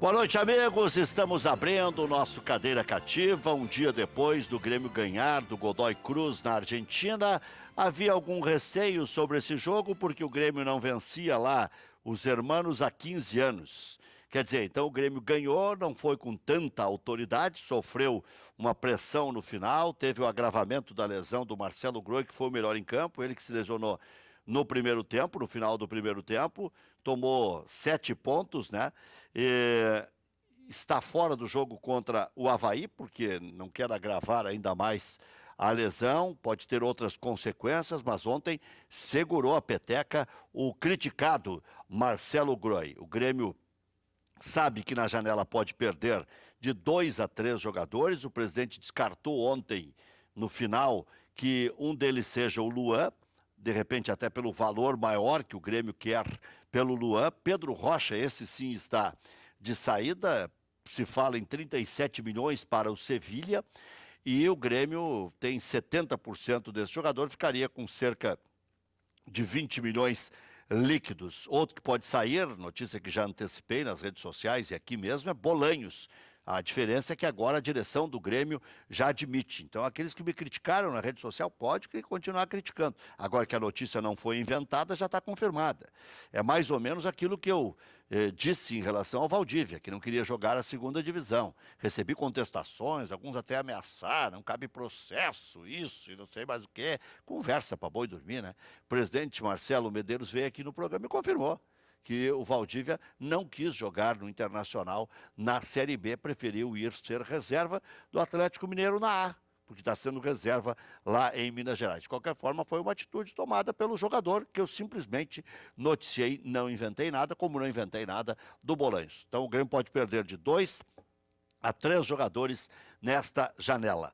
Boa noite, amigos. Estamos abrindo o nosso Cadeira Cativa. Um dia depois do Grêmio ganhar do Godoy Cruz na Argentina, havia algum receio sobre esse jogo, porque o Grêmio não vencia lá os hermanos há 15 anos. Quer dizer, então o Grêmio ganhou, não foi com tanta autoridade, sofreu uma pressão no final, teve o agravamento da lesão do Marcelo Groi, que foi o melhor em campo, ele que se lesionou no primeiro tempo, no final do primeiro tempo, tomou 7 pontos, né? Está fora do jogo contra o Avaí, porque não quer agravar ainda mais a lesão, pode ter outras consequências, mas ontem segurou a peteca o criticado Marcelo Groi. O Grêmio sabe que na janela pode perder de 2 a 3 jogadores, o presidente descartou ontem, no final, que um deles seja o Luan, de repente até pelo valor maior que o Grêmio quer pelo Luan. Pedro Rocha, esse sim está de saída, se fala em 37 milhões para o Sevilha, e o Grêmio tem 70% desse jogador, ficaria com cerca de 20 milhões líquidos. Outro que pode sair, notícia que já antecipei nas redes sociais e aqui mesmo, é Bolanhos. A diferença é que agora a direção do Grêmio já admite. Então, aqueles que me criticaram na rede social, pode continuar criticando. Agora que a notícia não foi inventada, já está confirmada. É mais ou menos aquilo que eu disse em relação ao Valdívia, que não queria jogar a segunda divisão. Recebi contestações, alguns até ameaçaram, cabe processo, isso e não sei mais o que. Conversa para boi dormir, né? O presidente Marcelo Medeiros veio aqui no programa e confirmou que o Valdívia não quis jogar no Internacional na Série B, preferiu ir ser reserva do Atlético Mineiro na A, porque está sendo reserva lá em Minas Gerais. De qualquer forma, foi uma atitude tomada pelo jogador, que eu simplesmente noticiei, não inventei nada, como não inventei nada do Bolanhos. Então o Grêmio pode perder de 2 a 3 jogadores nesta janela.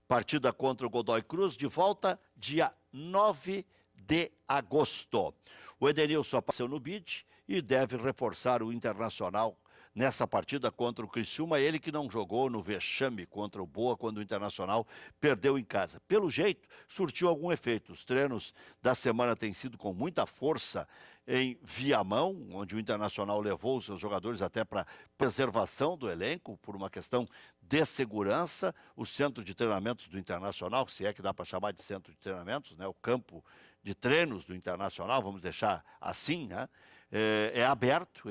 Partida contra o Godoy Cruz, de volta dia 9 de agosto. O Edenilson apareceu no bid e deve reforçar o Internacional nessa partida contra o Criciúma, ele que não jogou no vexame contra o Boa quando o Internacional perdeu em casa. Pelo jeito, surtiu algum efeito. Os treinos da semana têm sido com muita força em Viamão, onde o Internacional levou os seus jogadores até para preservação do elenco, por uma questão de segurança. O centro de treinamentos do Internacional, se é que dá para chamar de centro de treinamentos, né, o campo de treinos do Internacional, vamos deixar assim, né? É aberto,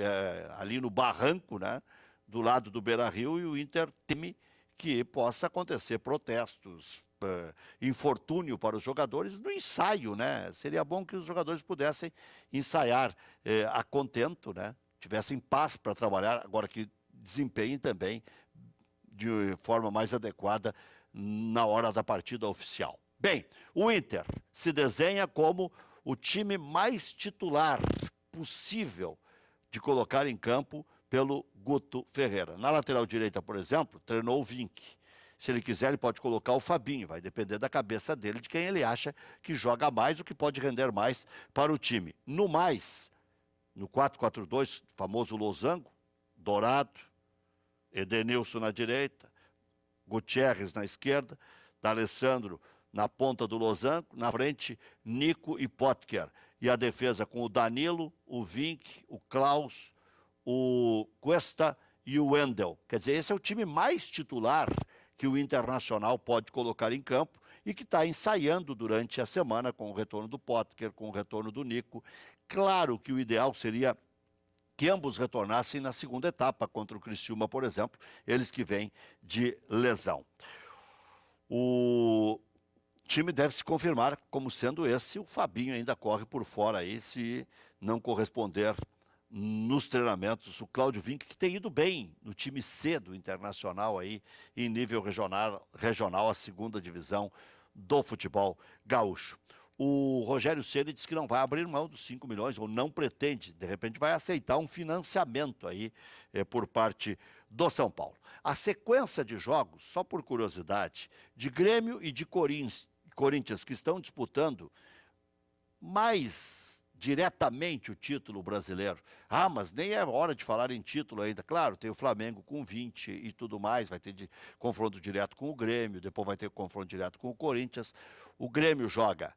ali no barranco, né, do lado do Beira-Rio, e o Inter teme que possa acontecer protestos, infortúnio para os jogadores no ensaio, né? Seria bom que os jogadores pudessem ensaiar a contento, né? Tivessem paz para trabalhar, agora que desempenhem também de forma mais adequada na hora da partida oficial. Bem, o Inter se desenha como o time mais titular possível de colocar em campo pelo Guto Ferreira. Na lateral direita, por exemplo, treinou o Vink. Se ele quiser, ele pode colocar o Fabinho, vai depender da cabeça dele, de quem ele acha que joga mais, o que pode render mais para o time. No mais, no 4-4-2, famoso losango, Dourado, Edenilson na direita, Gutierrez na esquerda, D'Alessandro na ponta do losango, na frente, Nico e Potker. E a defesa com o Danilo, o Vink, o Klaus, o Cuesta e o Wendel. Quer dizer, esse é o time mais titular que o Internacional pode colocar em campo e que está ensaiando durante a semana com o retorno do Potker, com o retorno do Nico. Claro que o ideal seria que ambos retornassem na segunda etapa contra o Criciúma, por exemplo, eles que vêm de lesão. O time deve se confirmar como sendo esse. O Fabinho ainda corre por fora aí, se não corresponder nos treinamentos. O Cláudio Vinck, que tem ido bem no time C do Internacional aí, em nível regional, a segunda divisão do futebol gaúcho. O Rogério Ceni disse que não vai abrir mão dos 5 milhões, ou não pretende, de repente vai aceitar um financiamento aí por parte do São Paulo. A sequência de jogos, só por curiosidade, de Grêmio e de Corinthians, que estão disputando mais diretamente o título brasileiro. Ah, mas nem é hora de falar em título ainda. Claro, tem o Flamengo com 20 e tudo mais, vai ter confronto direto com o Grêmio, depois vai ter confronto direto com o Corinthians. O Grêmio joga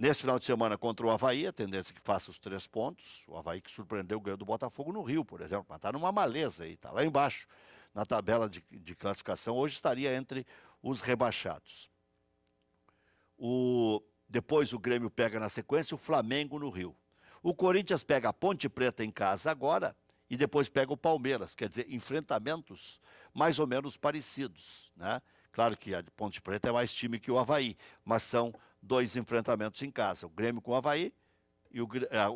Nesse final de semana contra o Avaí, a tendência é que faça os 3 pontos. O Avaí que surpreendeu ganhou do Botafogo no Rio, por exemplo. Mas está numa maleza aí, está lá embaixo na tabela de classificação. Hoje estaria entre os rebaixados. Depois o Grêmio pega na sequência o Flamengo no Rio. O Corinthians pega a Ponte Preta em casa agora e depois pega o Palmeiras. Quer dizer, enfrentamentos mais ou menos parecidos, né? Claro que a Ponte Preta é mais time que o Avaí, mas são 2 enfrentamentos em casa. O Grêmio com o Avaí e o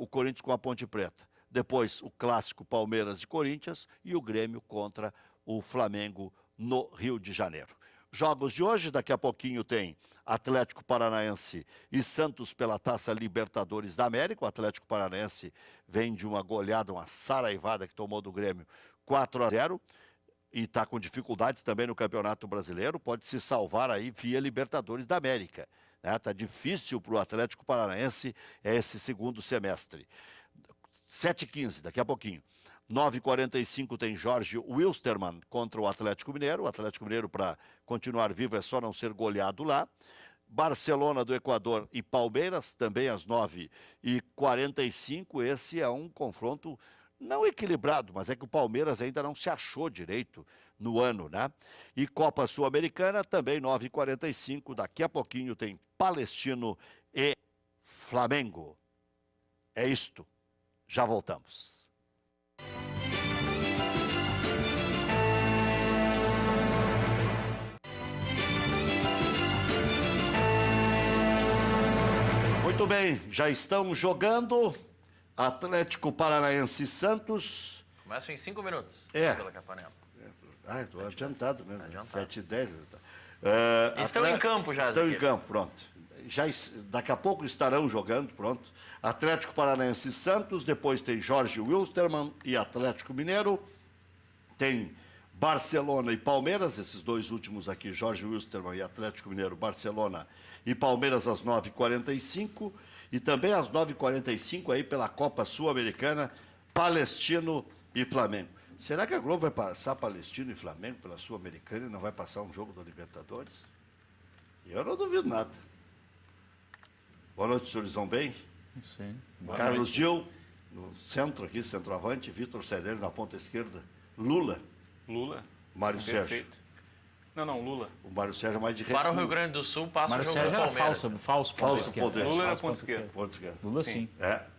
Corinthians com a Ponte Preta. Depois o clássico Palmeiras e Corinthians e o Grêmio contra o Flamengo no Rio de Janeiro. Jogos de hoje, daqui a pouquinho tem Atlético Paranaense e Santos pela Taça Libertadores da América. O Atlético Paranaense vem de uma goleada, uma saraivada que tomou do Grêmio 4-0. E está com dificuldades também no Campeonato Brasileiro, pode se salvar aí via Libertadores da América. Está difícil para o Atlético Paranaense esse segundo semestre. 7h15, daqui a pouquinho. 9h45 tem Jorge Wilstermann contra o Atlético Mineiro. O Atlético Mineiro, para continuar vivo, é só não ser goleado lá. Barcelona do Equador e Palmeiras, também às 9h45. Esse é um confronto não equilibrado, mas é que o Palmeiras ainda não se achou direito no ano, né? E Copa Sul-Americana, também 9h45. Daqui a pouquinho tem Palestino e Flamengo. É isto. Já voltamos. Muito bem, já estão jogando Atlético Paranaense e Santos. Começa em 5 minutos. Pela Capanema. Estou adiantado mesmo. 7h10. Estão em campo já. Estão em campo, pronto. Daqui a pouco estarão jogando, pronto. Atlético Paranaense e Santos, depois tem Jorge Wilstermann e Atlético Mineiro. Tem Barcelona e Palmeiras, esses 2 últimos aqui, Jorge Wilstermann e Atlético Mineiro, Barcelona e Palmeiras às 9h45. E também às 9h45 aí pela Copa Sul-Americana, Palestino e Flamengo. Será que a Globo vai passar Palestino e Flamengo pela Sul-Americana e não vai passar um jogo da Libertadores? Eu não duvido nada. Boa noite, senhores, vão bem? Sim. Carlos Gil, no centro aqui, centroavante, Vitor Cedeles na ponta esquerda, Lula. Mário Sérgio. Não, Lula. O Mário Sérgio é mais de Para o recuo. Rio Grande do Sul, passa Mário o jogo Sérgio do era Palmeiras. falso ponta esquerda. poder. Lula era Falso ponta esquerda. Ponta esquerda. Lula sim.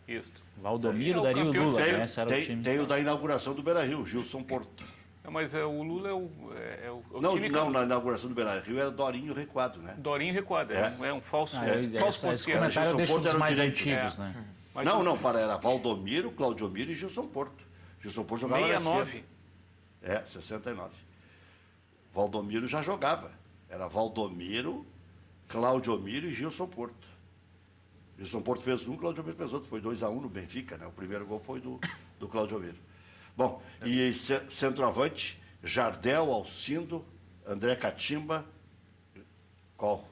Isso. Valdomiro, É o Dario e campeão de Lula, sempre. né? Esse era o time. Tem o da inauguração do Beira-Rio, Gilson Porto. Mas o Lula é o time... Não, na inauguração do Beira-Rio era Dorinho recuado, né? Dorinho recuado, é um falso, Esse falso ponta esquerda. comentário eu deixo Porto dos era o mais direito. antigos, né? Mas Era Valdomiro, Claudiomiro e Gilson Porto. Gilson Porto jogava na 69. esquerda. 69. Valdomiro já jogava. Era Valdomiro, Claudiomiro e Gilson Porto. Gilson Porto fez um, Claudiomiro fez outro. Foi 2-1 no Benfica, né? O primeiro gol foi do Claudiomiro. Bom, e centroavante, Jardel, Alcindo, André Catimba, qual?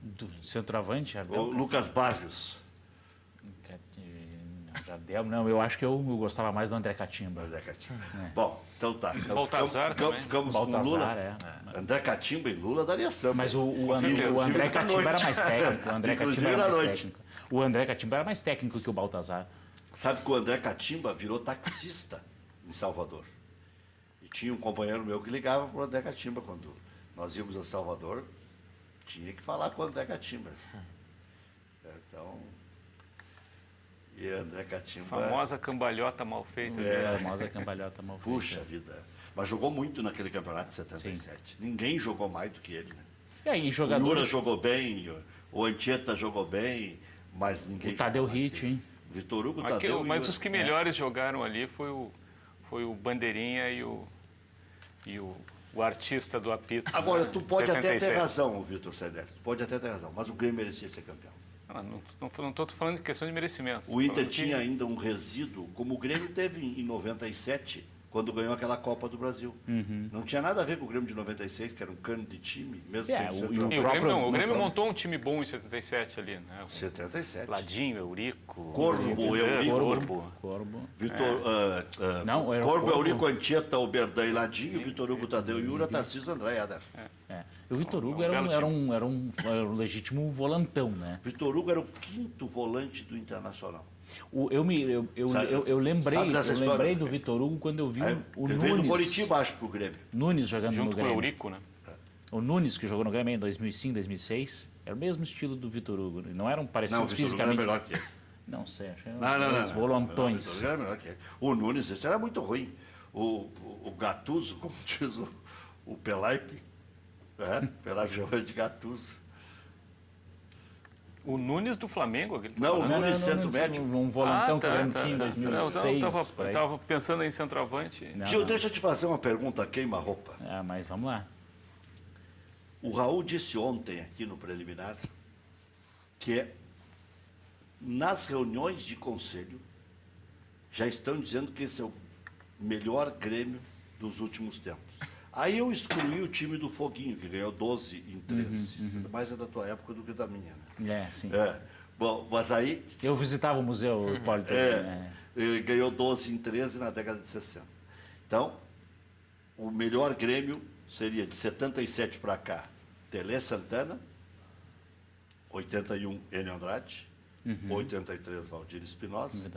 Do centroavante, Jardel? O Lucas Barrios. Jardel, não, eu acho que eu gostava mais do André Catimba. André Catimba. Bom, então tá. Então Baltazar ficamos com Baltazar, Lula. André Catimba e Lula daria samba. Mas o certeza. André Inclusive da Catimba era noite. mais técnico. O André Inclusive Catimba era da mais noite. técnico. O André Catimba era mais técnico que o Baltazar. Sabe que o André Catimba virou taxista em Salvador. E tinha um companheiro meu que ligava para o André Catimba. Quando nós íamos a Salvador, tinha que falar com o André Catimba. Então, e André Catimba... Famosa cambalhota mal feita. A famosa cambalhota mal feita. Puxa vida. Mas jogou muito naquele campeonato de 77. Ninguém jogou mais do que ele, né? E aí, O Lula jogadores... jogou bem, o Anchieta jogou bem, mas ninguém O Tadeu jogou mais Hit, que ele. hein? Vitor Hugo, Aqui, Tadeu mas e os que melhores jogaram ali foi o Bandeirinha e o artista do apito. Agora, tu pode até ter 77. razão, Vitor Cedeles, tu pode até ter razão, mas o Grêmio merecia ser campeão. Não estou falando de questão de merecimento. O Inter tinha ainda um resíduo, como o Grêmio teve em 97, quando ganhou aquela Copa do Brasil. Não tinha nada a ver com o Grêmio de 96, que era um cano de time, mesmo sem o centroavante. E o Grêmio, não, o Grêmio próprio- montou um time bom em 77 ali, né? 77. Ladinho, Eurico. Corbo, Eurico. Corbo. Vitor, Não, era o Corbo, Corbo. Eurico, Anchieta, Oberdan e Ladinho, Vitor Hugo, Tadeu, Yura, Tarcísio, André, Eder. O Vitor Hugo um belo era um legítimo volantão, né? Vitor Hugo era o 5º volante do Internacional. Eu lembrei do Vitor Hugo quando eu vi o Ele veio do Nunes. Coritiba, acho, pro Grêmio. Nunes jogando Junto no com o Grêmio. Eurico, né? O Nunes, que jogou no Grêmio em 2005, 2006, era o mesmo estilo do Vitor Hugo. Não eram Não, o parecidos Vitor Hugo era fisicamente. melhor que ele. Não sei, achei Não. dois volantões. O Vitor Hugo era melhor que ele. O Nunes, esse era muito ruim. O Gattuso, como diz o Pelaipe, Pelaipe chamava de Gattuso. O Nunes do Flamengo? Aquele Não, tá o falando? Nunes centro-médio. Um volantão que o Grêmio tinha em Não, 2006. eu estava pensando em centroavante. Não, Gil, não. deixa eu te fazer uma pergunta queima-roupa. Mas vamos lá. O Raul disse ontem aqui no preliminar que nas reuniões de conselho já estão dizendo que esse é o melhor Grêmio dos últimos tempos. Aí eu excluí o time do Foguinho, que ganhou 12 em 13. Mais é da tua época do que da minha, né? Sim. Bom, mas aí... Eu visitava o museu Hipólito. Ele ganhou 12 em 13 na década de 60. Então, o melhor Grêmio seria de 77 para cá, Tele Santana, 81, Enio Andrade, 83, Valdir Espinosa,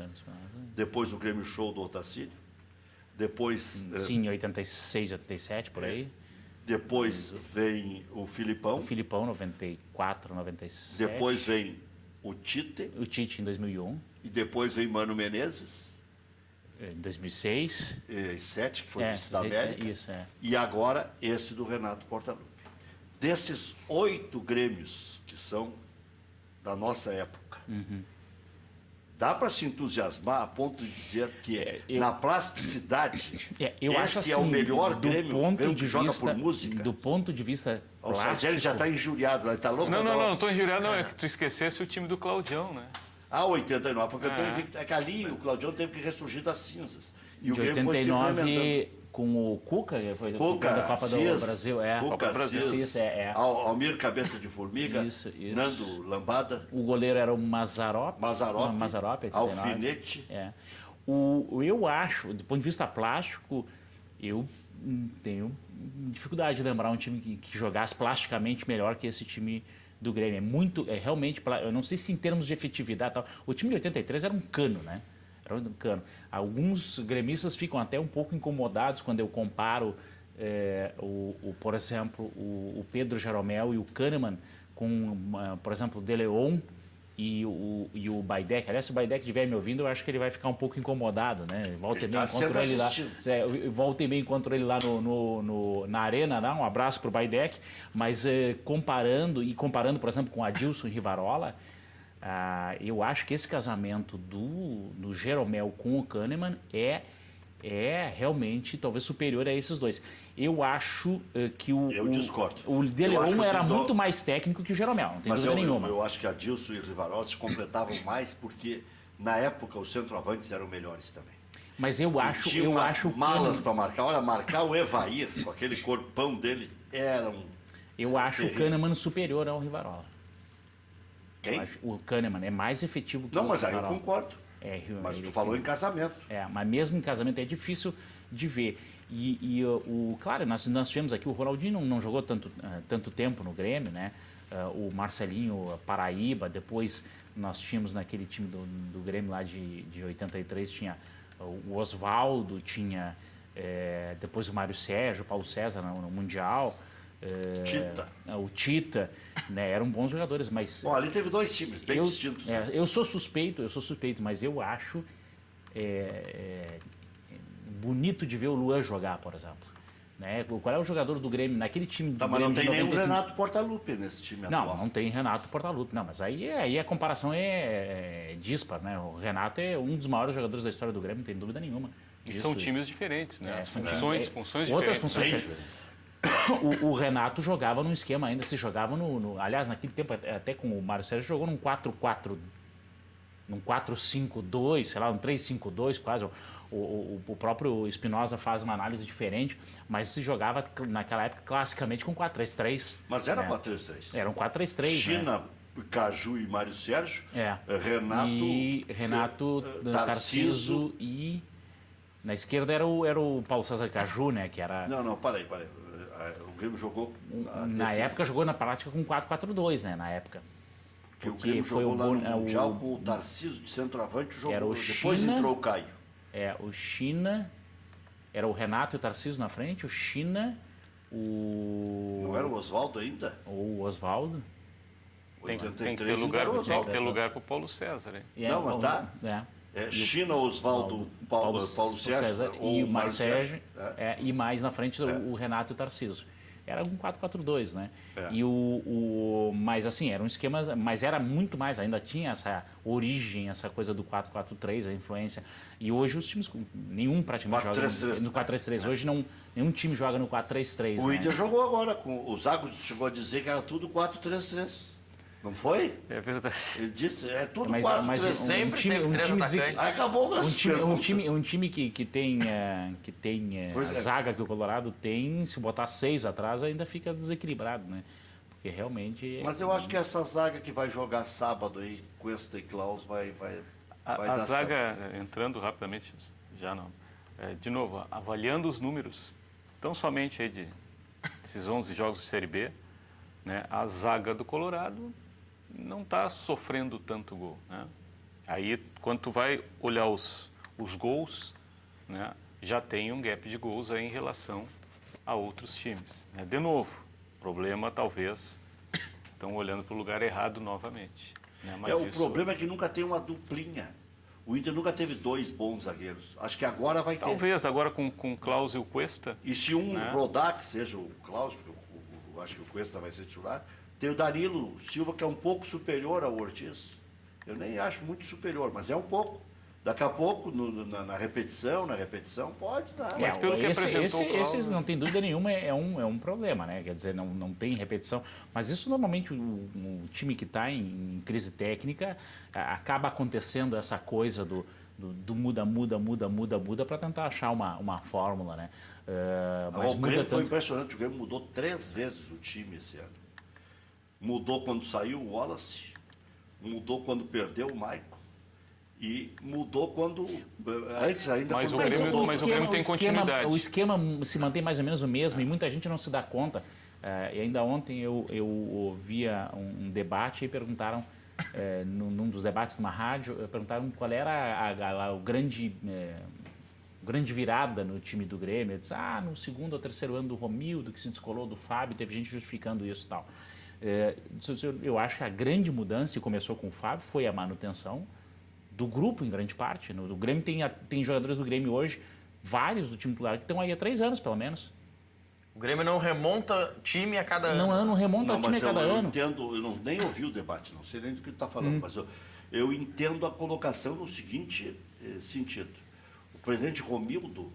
depois o Grêmio Show do Otacílio, depois... Sim, 86, 87, por aí. Depois vem o Filipão. O Filipão, 94, 97. Depois vem o Tite. O Tite, em 2001. E depois vem Mano Menezes. Em 2006. 7, que foi vice da 6, América. Isso, E agora esse do Renato Portaluppi. Desses 8 Grêmios que são da nossa época, dá para se entusiasmar a ponto de dizer que na plasticidade eu acho esse é assim, o melhor do Grêmio, ponto Grêmio de que joga vista, por música? do ponto de vista O plástico... Sardelli já está injuriado, ele está louco? Não estou injuriado, não. É que tu esquecesse o time do Claudião, né? 89, porque eu tô invicto. É que ali o Claudião teve que ressurgir das cinzas. E o De Grêmio foi se 89, implementando. com o Cuca, foi Cuca, da Copa do Cis, Brasil. Cuca, Copa do Brasil, Cis, Cis, Almir Cabeça de Formiga, Isso. Nando Lambada, O goleiro era o Mazzaropi. Mazarope, 89. Alfinete. Eu acho, do ponto de vista plástico, eu tenho dificuldade de lembrar um time que jogasse plasticamente melhor que esse time do Grêmio. Realmente, eu não sei se em termos de efetividade e tal. O time de 83 era um cano, né? Era um cano. Alguns gremistas ficam até um pouco incomodados quando eu comparo, por exemplo, o Pedro Jeromel e o Kahneman com, por exemplo, o De Leon e o Baidec. Aliás, se o Baidec estiver me ouvindo, eu acho que ele vai ficar um pouco incomodado, né? Volta e meia encontro ele lá. Volta e meia encontro ele lá na arena, né? Um abraço para o Baidec. Mas comparando, por exemplo, com o Adilson e Rivarola, eu acho que esse casamento do Jeromel com o Kahneman é realmente talvez superior a esses dois. Eu acho que Eu discordo. o De Leon era muito mais técnico que o Jeromel, não tem dúvida nenhuma. Eu acho que Adilson e Rivarola se completavam mais porque, na época, os centroavantes eram melhores também. Mas eu acho... Tinha malas para marcar. Olha, marcar o Evair, com aquele corpão dele, era um... Eu acho o Kahneman superior ao Rivarola. Quem? O Kahneman é mais efetivo que o Não, mas aí eu Rivarola. concordo. Mas tu falou em casamento. Mas mesmo em casamento é difícil de ver. Claro, nós tivemos aqui, o Ronaldinho não jogou tanto tempo no Grêmio, né? O Marcelinho Paraíba, depois nós tínhamos naquele time do Grêmio lá de 83, tinha o Oswaldo, tinha depois o Mário Sérgio, o Paulo César no Mundial. O Tita, né? Eram bons jogadores, mas... Bom, ali teve 2 times bem distintos. Eu sou suspeito, mas eu acho bonito de ver o Luan jogar, por exemplo. Né? Qual é o jogador do Grêmio naquele time do Mas Grêmio não tem nenhum 95? Renato Portaluppi nesse time atual. Não tem Renato Portaluppi. Não, mas aí a comparação é dispar, né? O Renato é um dos maiores jogadores da história do Grêmio, não tem dúvida nenhuma. E são times diferentes, né? As funções diferentes. Outras funções diferentes. O Renato jogava num esquema ainda, se jogava aliás, naquele tempo, até com o Mário Sérgio, jogou num 4-4, num 4-5-2, sei lá, um 3-5-2 quase. O próprio Espinosa faz uma análise diferente, mas se jogava naquela época classicamente com 4-3-3. Mas era 4-3-3. Era um 4-3-3. China, né? Caju e Mário Sérgio. Renato, Tarciso e... Na esquerda era o Paulo César Caju, né? Que era... Não, para aí. O Grêmio jogou... Na época jogou na prática com 4-4-2, né? Na época. Que o Grêmio jogou lá no Mundial com o Tarcísio de centroavante, jogou, depois entrou o Caio. O China, era o Renato e o Tarcísio na frente, o China, Não era o Oswaldo ainda? O Oswaldo. Tem que ter lugar para o Paulo César, hein? Não, mas tá. China, Oswaldo, Paulo César e o Mário Sérgio. E mais na frente o Renato e o Tarcísio. Era um 4-4-2, né? Mas assim, era um esquema, mas era muito mais, ainda tinha essa origem, essa coisa do 4-4-3, a influência. E hoje os times, nenhum praticamente joga no 4-3-3. Hoje nenhum time joga no 4-3-3. O Inter jogou agora, o Zago chegou a dizer que era tudo 4-3-3. Não foi? É verdade. Ele disse, é tudo 4-3-3. Sempre teve três atacantes. Acabou com um time que tem a zaga que o Colorado tem, se botar 6 atrás, ainda fica desequilibrado, né? Porque realmente... Mas eu acho que essa zaga que vai jogar sábado aí, Cuesta e Klaus, vai a dar zaga, entrando rapidamente, já não. De novo, avaliando os números, tão somente aí desses 11 jogos de Série B, né, a zaga do Colorado não está sofrendo tanto gol, né? Aí, quando tu vai olhar os gols, né, já tem um gap de gols aí em relação a outros times, né? De novo, problema talvez estão olhando para o lugar errado novamente, né? Mas o problema é que nunca tem uma duplinha. O Inter nunca teve 2 bons zagueiros. Acho que agora vai ter. Talvez agora com o Klaus e o Cuesta. E se rodar, que seja o Klaus, porque eu acho que o Cuesta vai ser titular, tem o Danilo Silva, que é um pouco superior ao Ortiz. Eu nem acho muito superior, mas é um pouco. Daqui a pouco, na repetição, pode dar. Mas pelo que apresentou o Klaus... Esses, não tem dúvida nenhuma, é um problema, né? Quer dizer, não tem repetição. Mas isso, normalmente, o time que está em crise técnica, acaba acontecendo essa coisa do muda para tentar achar uma fórmula, né? Mas o Grêmio foi impressionante. O Grêmio mudou 3 vezes o time esse ano. Mudou quando saiu o Wallace, mudou quando perdeu o Maicon e mudou quando antes ainda. Mas o Grêmio tem continuidade. O esquema se mantém mais ou menos o mesmo e muita gente não se dá conta. E ainda ontem eu ouvia um debate e perguntaram, num dos debates de uma rádio, perguntaram qual era o grande virada no time do Grêmio. Eu disse, no segundo ou terceiro ano do Romildo, que se descolou do Fábio, teve gente justificando isso e tal. Eu acho que a grande mudança, e começou com o Fábio, foi a manutenção do grupo, em grande parte. O Grêmio tem jogadores do Grêmio hoje, vários do time titular, que estão aí há 3 anos, pelo menos. O Grêmio não remonta time a cada ano. Não remonta time a cada ano. Eu nem ouvi o debate, não sei nem do que tu está falando, mas eu entendo a colocação no seguinte sentido. O presidente Romildo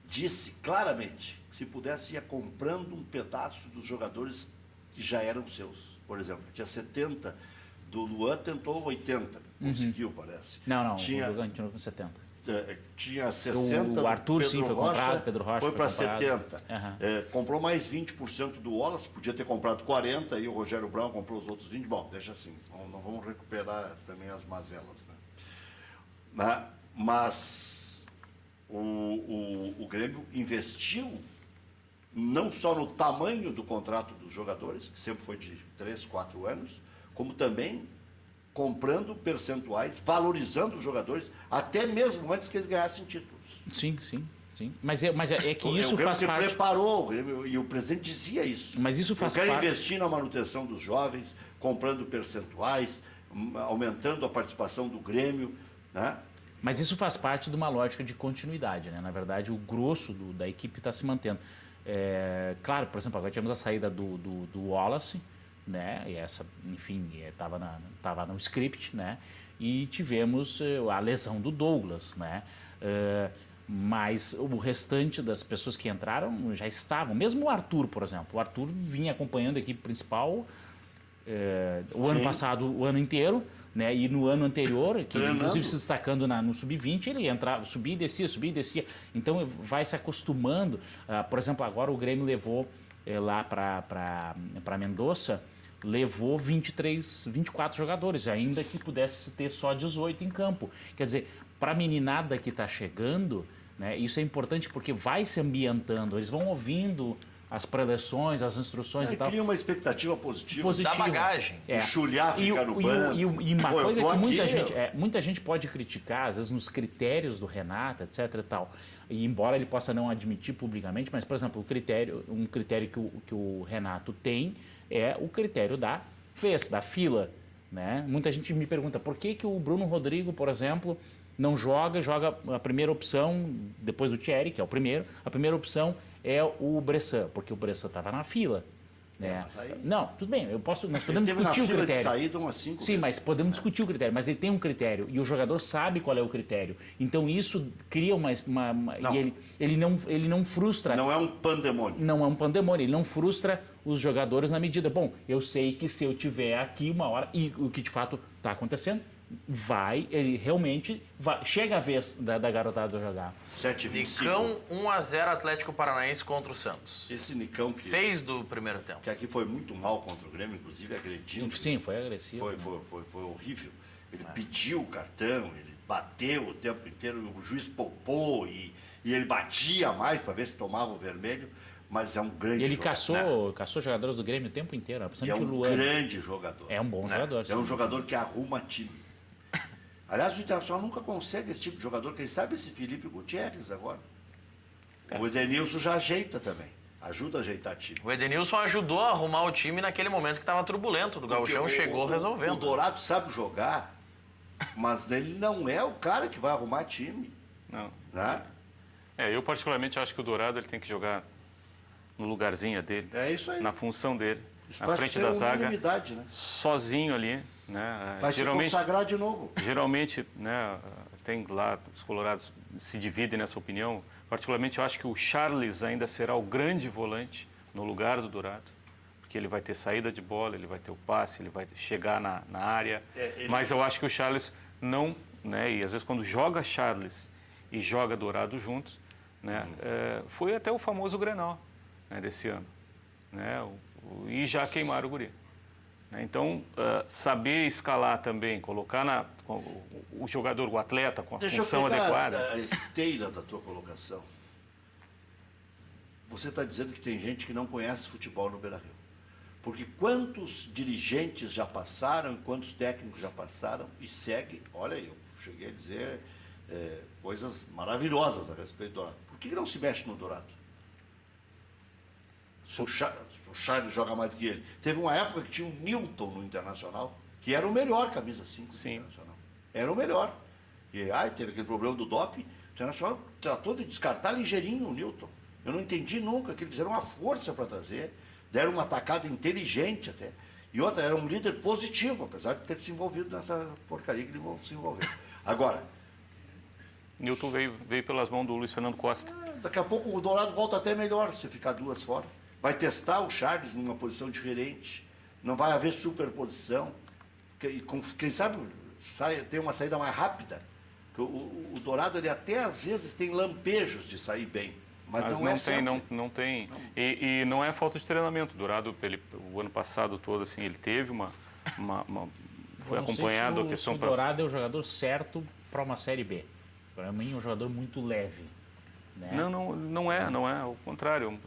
disse claramente que se pudesse ia comprando um pedaço dos jogadores que já eram seus. Por exemplo, tinha 70, do Luan tentou 80, conseguiu, parece. Não, o Luan continuou com 70. Tinha 60, o Arthur Pedro sim foi Rocha, comprado, Pedro Rocha foi para 70. Uhum. Comprou mais 20% do Wallace, podia ter comprado 40, e o Rogério Brown comprou os outros 20. Bom, deixa assim, não vamos recuperar também as mazelas, né? Mas o Grêmio investiu não só no tamanho do contrato dos jogadores, que sempre foi de 3, 4 anos, como também comprando percentuais, valorizando os jogadores, até mesmo antes que eles ganhassem títulos. Sim. Mas é que isso faz parte... O Grêmio se preparou, e o presidente dizia isso. Mas isso faz parte... Eu quero investir na manutenção dos jovens, comprando percentuais, aumentando a participação do Grêmio, né? Mas isso faz parte de uma lógica de continuidade, né? Na verdade, o grosso da equipe está se mantendo. Claro, por exemplo, agora tivemos a saída do Wallace, né? E essa, enfim, estava no script, né? E tivemos a lesão do Douglas, né? Mas o restante das pessoas que entraram já estavam. Mesmo o Arthur, por exemplo. O Arthur vinha acompanhando a equipe principal o ano passado, o ano inteiro, né? E no ano anterior, que inclusive se destacando no Sub-20, ele entrava, subia e descia. Então vai se acostumando. Por exemplo, agora o Grêmio levou lá para Mendoza, levou 24 jogadores, ainda que pudesse ter só 18 em campo. Quer dizer, para a meninada que está chegando, né, isso é importante porque vai se ambientando, eles vão ouvindo as preleções, as instruções e tal. Cria uma expectativa positiva. Da bagagem. O Chulhar fica no banco. E uma coisa eu tô que aqui, muita gente pode criticar, às vezes, nos critérios do Renato, etc. e tal. E embora ele possa não admitir publicamente, mas, por exemplo, um critério que o Renato tem é o critério da fila. Né? Muita gente me pergunta por que o Bruno Rodrigo, por exemplo, não joga a primeira opção, depois do Thierry, que é o primeiro, a primeira opção é o Bressan, porque o Bressan estava na fila. Né? Mas aí... Não, tudo bem, nós podemos teve discutir na o fila critério. de saída umas 5 Sim, vezes. mas podemos discutir o critério, mas ele tem um critério e o jogador sabe qual é o critério. Então isso cria e ele não frustra. Não é um pandemônio. Não é um pandemônio, ele não frustra os jogadores na medida. Bom, eu sei que se eu tiver aqui uma hora, e o que de fato está acontecendo, ele realmente chega a vez da garotada jogar. 7-25. Nicão 1-0 Atlético Paranaense contra o Santos. Esse Nicão 6 do primeiro tempo. que aqui foi muito mal contra o Grêmio, inclusive agredindo. Sim, foi agressivo. Foi horrível. Ele pediu o cartão, ele bateu o tempo inteiro, o juiz poupou e ele batia mais para ver se tomava o vermelho, mas é um grande Ele jogador. caçou jogadores do Grêmio o tempo inteiro, É principalmente o um Luan. grande jogador. É um bom jogador. É um jogador que arruma time. Aliás, o Internacional nunca consegue esse tipo de jogador. Quem sabe esse Felipe Gutierrez agora. O Edenilson já ajeita também. Ajuda a ajeitar time. O Edenilson ajudou a arrumar o time naquele momento que estava turbulento do Gauchão, chegou resolvendo. O Dourado sabe jogar, mas ele não é o cara que vai arrumar time. Não. Né? Eu particularmente acho que o Dourado ele tem que jogar no lugarzinho dele. É isso aí. Na função dele. Isso Na parece frente ser da zaga. unanimidade, né? Sozinho ali. Né? Vai se consagrar de novo. Geralmente, né, tem lá, os colorados se dividem nessa opinião. Particularmente, eu acho que o Charles ainda será o grande volante no lugar do Dourado. Porque ele vai ter saída de bola, ele vai ter o passe, ele vai chegar na área. Mas eu acho que o Charles não... Né, e às vezes quando joga Charles e joga Dourado juntos, né, foi até o famoso Grenal, né, desse ano. Né, e já queimaram o guri. Então, saber escalar também, colocar o jogador, o atleta com a função adequada. Deixa eu pegar a esteira da tua colocação. Você está dizendo que tem gente que não conhece futebol no Beira-Rio. Porque quantos dirigentes já passaram, quantos técnicos já passaram e segue, olha, eu cheguei a dizer coisas maravilhosas a respeito do Dourado. Por que não se mexe no Dourado? O Charles joga mais do que ele. Teve uma época que tinha o Newton no Internacional, que era o melhor camisa 5 do Internacional. Era o melhor. E teve aquele problema do doping. O Internacional tratou de descartar ligeirinho o Newton. Eu não entendi nunca que eles fizeram uma força para trazer. Deram uma atacada inteligente até. E outra, era um líder positivo, apesar de ter se envolvido nessa porcaria que ele se envolveu. Agora... Newton veio pelas mãos do Luiz Fernando Costa. Daqui a pouco o Dourado volta até melhor se ficar 2 fora. Vai testar o Charles numa posição diferente. Não vai haver superposição. Quem sabe tem uma saída mais rápida. O Dourado, ele até às vezes tem lampejos de sair bem. Mas não é sempre. Não tem. E não é falta de treinamento. O Dourado, o ano passado todo, assim, ele teve foi acompanhado a questão... O Dourado é o jogador certo para uma Série B. Para mim, é um jogador muito leve. Né? Não é. Ao contrário.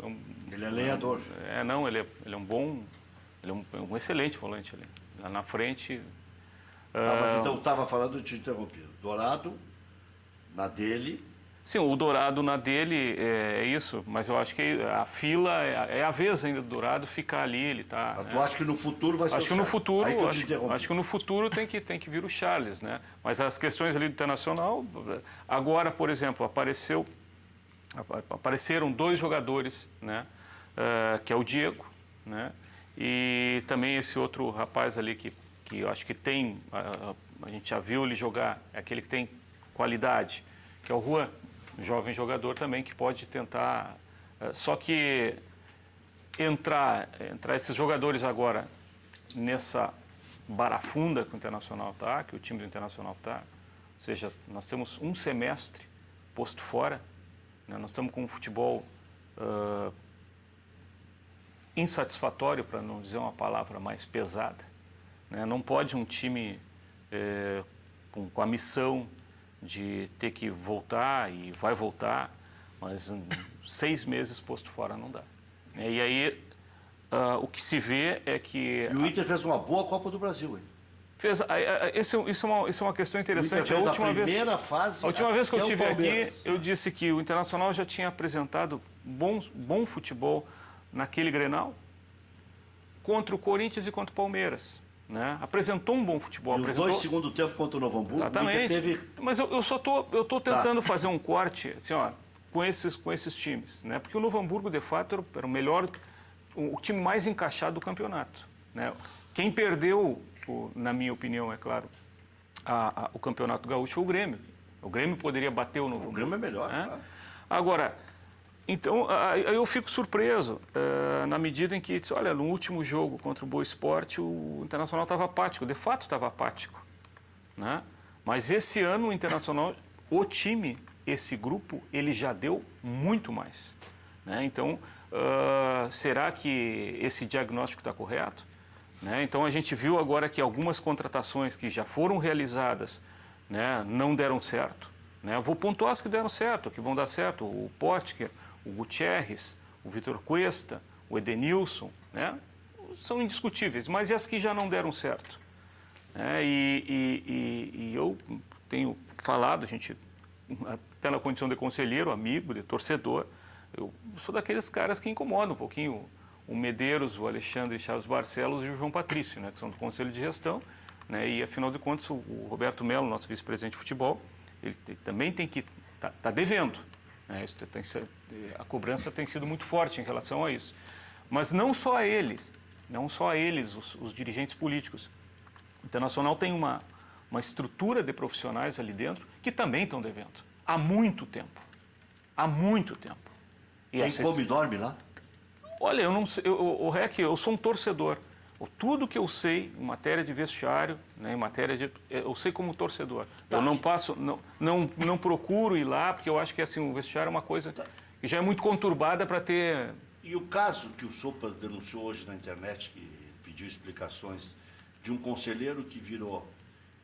Ele é lenhador. Ele é um bom... Ele é um excelente volante ali. Lá na frente... Mas então estava falando, te interrompi. Dourado, na dele... Sim, o Dourado na dele é isso, mas eu acho que a fila é a vez ainda do Dourado ficar ali, ele tá... Mas tu acha que no futuro vai ser acho o que no Charles? futuro, acho que no futuro tem que vir o Charles, né? Mas as questões ali do Internacional, agora, por exemplo, apareceram 2 jogadores, né? Que é o Diego, né? E também esse outro rapaz ali que eu acho que tem, a gente já viu ele jogar, é aquele que tem qualidade, que é o Juan. Um jovem jogador também que pode tentar... Só que entrar esses jogadores agora nessa barafunda que o Internacional está, que o time do Internacional está, ou seja, nós temos um semestre posto fora, né? Nós estamos com um futebol insatisfatório, para não dizer uma palavra mais pesada. Né? Não pode um time com a missão de ter que voltar, e vai voltar, mas 6 meses posto fora não dá. E aí, o que se vê é que... E o Inter fez uma boa Copa do Brasil, hein? Isso é uma questão interessante. A última vez que eu estive aqui, eu disse que o Internacional já tinha apresentado bom futebol naquele Grenal contra o Corinthians e contra o Palmeiras. Né? Apresentou um bom futebol. E os dois segundo tempo contra o Novo Hamburgo. Exatamente. Teve... Mas eu estou tentando fazer um corte assim, com esses times. Né? Porque o Novo Hamburgo, de fato, era o melhor, o time mais encaixado do campeonato. Né? Quem perdeu, na minha opinião, é claro, o Campeonato Gaúcho foi o Grêmio. O Grêmio poderia bater o Novo Hamburgo. O Grêmio é melhor. Né? Claro. Agora, então, aí eu fico surpreso na medida em que, olha, no último jogo contra o Boa Esporte, o Internacional estava apático, de fato estava apático. Né? Mas esse ano o Internacional, o time, esse grupo, ele já deu muito mais. Né? Então, será que esse diagnóstico está correto? Né? Então, a gente viu agora que algumas contratações que já foram realizadas, né, não deram certo. Né? Eu vou pontuar as que deram certo, que vão dar certo. O Potker, o Gutierrez, o Vitor Cuesta, o Edenilson, né? São indiscutíveis, mas e as que já não deram certo? E eu tenho falado, a gente, até na condição de conselheiro, amigo, de torcedor, eu sou daqueles caras que incomodam um pouquinho o Medeiros, o Alexandre Chaves Barcelos e o João Patrício, né? Que são do Conselho de Gestão, né? E, afinal de contas, o Roberto Melo, nosso vice-presidente de futebol, ele também tem que... Está devendo. A cobrança tem sido muito forte em relação a isso. Mas não só eles, os dirigentes políticos. O Internacional tem uma estrutura de profissionais ali dentro que também estão devendo. Há muito tempo. Há muito tempo. E quem come e dorme lá? Olha, eu não sei, Rec, eu sou um torcedor. Tudo que eu sei em matéria de vestiário, né, em matéria de... Eu sei como torcedor. Tá. Eu não passo, não procuro ir lá, porque eu acho que assim, o vestiário é uma coisa que já é muito conturbada para ter... E o caso que o Sopa denunciou hoje na internet, que pediu explicações, de um conselheiro que virou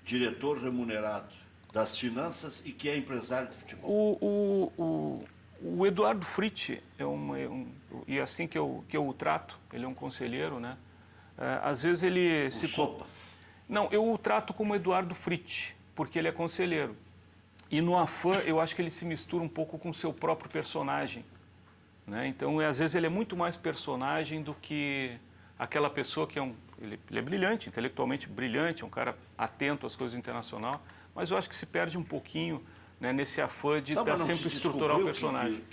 diretor remunerado das finanças e que é empresário de futebol? O Eduardo Fritti, e assim que eu o trato, ele é um conselheiro, né? Às vezes ele se... Sopa? Não, eu o trato como Eduardo Fritti, porque ele é conselheiro. E no afã, eu acho que ele se mistura um pouco com o seu próprio personagem. Né? Então, às vezes, ele é muito mais personagem do que aquela pessoa que ele é brilhante, intelectualmente brilhante, é um cara atento às coisas internacionais, mas eu acho que se perde um pouquinho, né, nesse afã de sempre estruturar o personagem.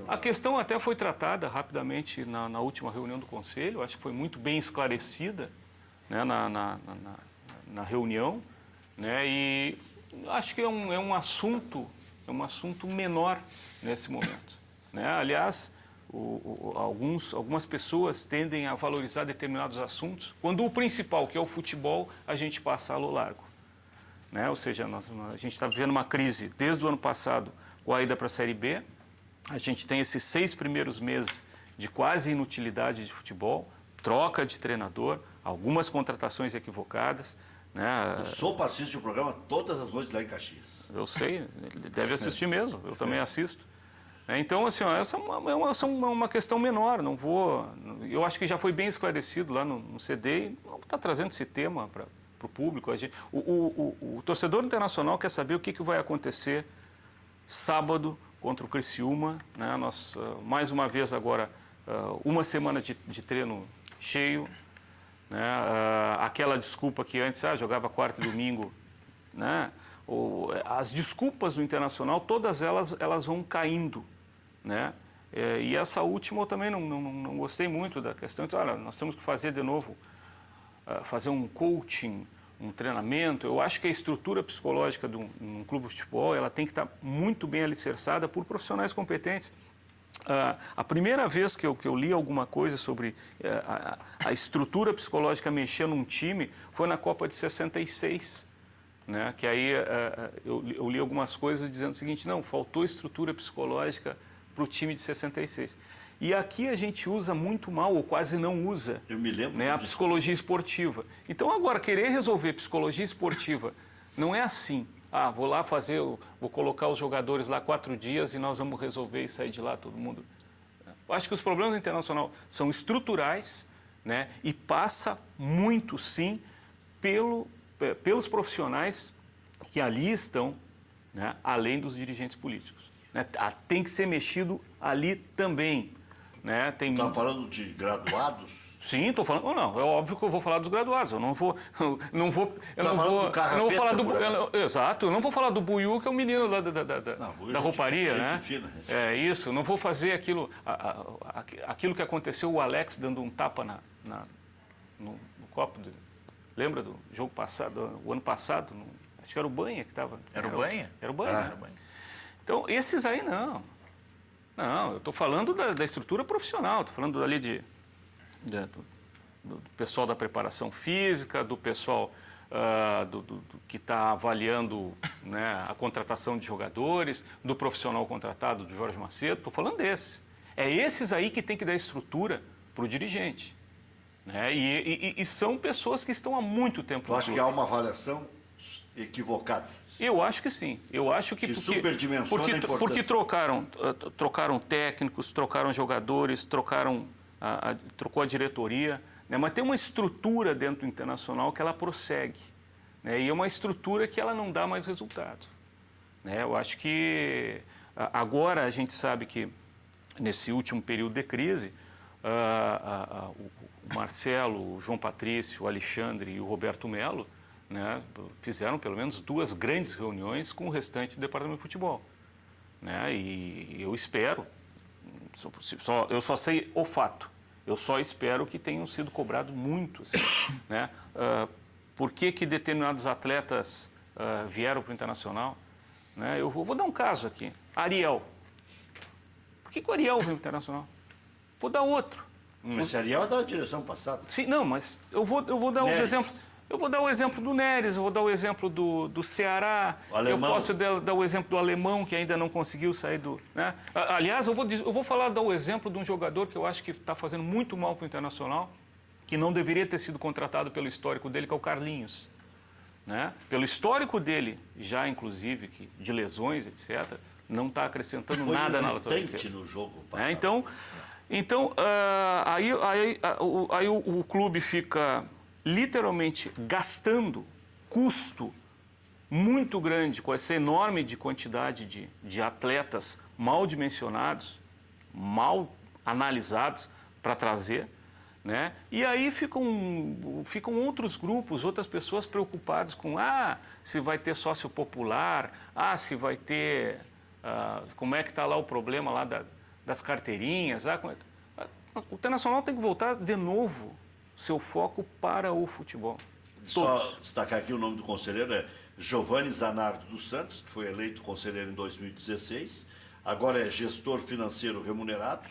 A questão até foi tratada rapidamente na última reunião do Conselho, acho que foi muito bem esclarecida, né, na reunião, né, e acho que é um assunto menor nesse momento. Né? Aliás, algumas pessoas tendem a valorizar determinados assuntos, quando o principal, que é o futebol, a gente passa ao largo. Né? Ou seja, a gente está vivendo uma crise desde o ano passado com a ida para a Série B. A gente tem esses 6 primeiros meses de quase inutilidade de futebol, troca de treinador, algumas contratações equivocadas. Né? O Sopa assiste o programa todas as noites lá em Caxias. Eu sei, ele deve assistir mesmo, eu também assisto. Então, assim, essa é uma questão menor, eu acho que já foi bem esclarecido lá no CD e está trazendo esse tema para o público. O torcedor internacional quer saber o que vai acontecer sábado contra o Criciúma. Né? Nós, mais uma vez agora, uma semana de treino cheio. Né? Aquela desculpa que antes jogava quarta e domingo. Né? As desculpas do Internacional, todas elas vão caindo. Né? E essa última eu também não gostei muito da questão. Então, olha, nós temos que fazer de novo, fazer um coaching, um treinamento. Eu acho que a estrutura psicológica de um clube de futebol ela tem que estar muito bem alicerçada por profissionais competentes. A primeira vez que eu li alguma coisa sobre a estrutura psicológica mexer num time foi na Copa de 66. Né? Que aí eu li algumas coisas dizendo o seguinte, não, faltou estrutura psicológica para o time de 66. E aqui a gente usa muito mal, ou quase não usa, eu me lembro, né, a psicologia esportiva. Então, agora, querer resolver psicologia esportiva não é assim. Vou lá vou colocar os jogadores lá 4 dias e nós vamos resolver e sair de lá todo mundo. Eu acho que os problemas do Internacional são estruturais, né? E passa muito, sim, pelos profissionais que ali estão, né? Além dos dirigentes políticos. Né? Tem que ser mexido ali também. Né? Está falando de graduados? Sim, estou falando. Não, é óbvio que eu vou falar dos graduados. Eu não vou falar do. Exato, eu não vou falar do Buiú, que é o menino lá da rouparia, né? Fina. É isso. Não vou fazer aquilo que aconteceu, o Alex dando um tapa no copo. Lembra do jogo passado, o ano passado? Acho que era o Banha que estava. Era o Banha? Era o Banha. Então, esses aí não. Não, eu estou falando da estrutura profissional, estou falando ali do pessoal da preparação física, do pessoal que está avaliando, né, a contratação de jogadores, do profissional contratado, do Jorge Macedo, estou falando desses. É esses aí que tem que dar estrutura para o dirigente. Né? E são pessoas que estão há muito tempo. Eu acho que há uma avaliação equivocada. Eu acho que sim. Eu acho que porque trocaram técnicos, trocaram jogadores, trocou a diretoria, né? Mas tem uma estrutura dentro do Internacional que ela prossegue, né? E é uma estrutura que ela não dá mais resultado, né? Eu acho que agora a gente sabe que nesse último período de crise, o Marcelo, o João Patrício, o Alexandre e o Roberto Melo, né, fizeram pelo menos 2 grandes reuniões com o restante do departamento de futebol. Né, e eu espero, eu só sei o fato, eu só espero que tenham sido cobrados muito. Assim, né, por que determinados atletas vieram para o Internacional? Né, eu vou dar um caso aqui, Ariel. Por que o Ariel veio para o Internacional? Vou dar outro. Esse Ariel é da direção passada. Sim, não, mas eu vou dar os exemplos. Eu vou dar o exemplo do Neres, eu vou dar o exemplo do Ceará, eu posso dar o exemplo do Alemão, que ainda não conseguiu sair do... Né? Aliás, eu vou dar o exemplo de um jogador que eu acho que está fazendo muito mal para o Internacional, que não deveria ter sido contratado pelo histórico dele, que é o Carlinhos. Né? Pelo histórico dele, já inclusive de lesões, etc., não está acrescentando nada na lateral defesa. No jogo passado. Então aí o clube fica literalmente gastando custo muito grande com essa enorme quantidade de atletas mal dimensionados, mal analisados para trazer, né? E aí ficam outros grupos, outras pessoas preocupadas com se vai ter sócio popular, se vai ter... como é que está lá o problema lá das carteirinhas. O Internacional tem que voltar de novo seu foco para o futebol. Só destacar aqui o nome do conselheiro é Giovanni Zanardo dos Santos, que foi eleito conselheiro em 2016, agora é gestor financeiro remunerado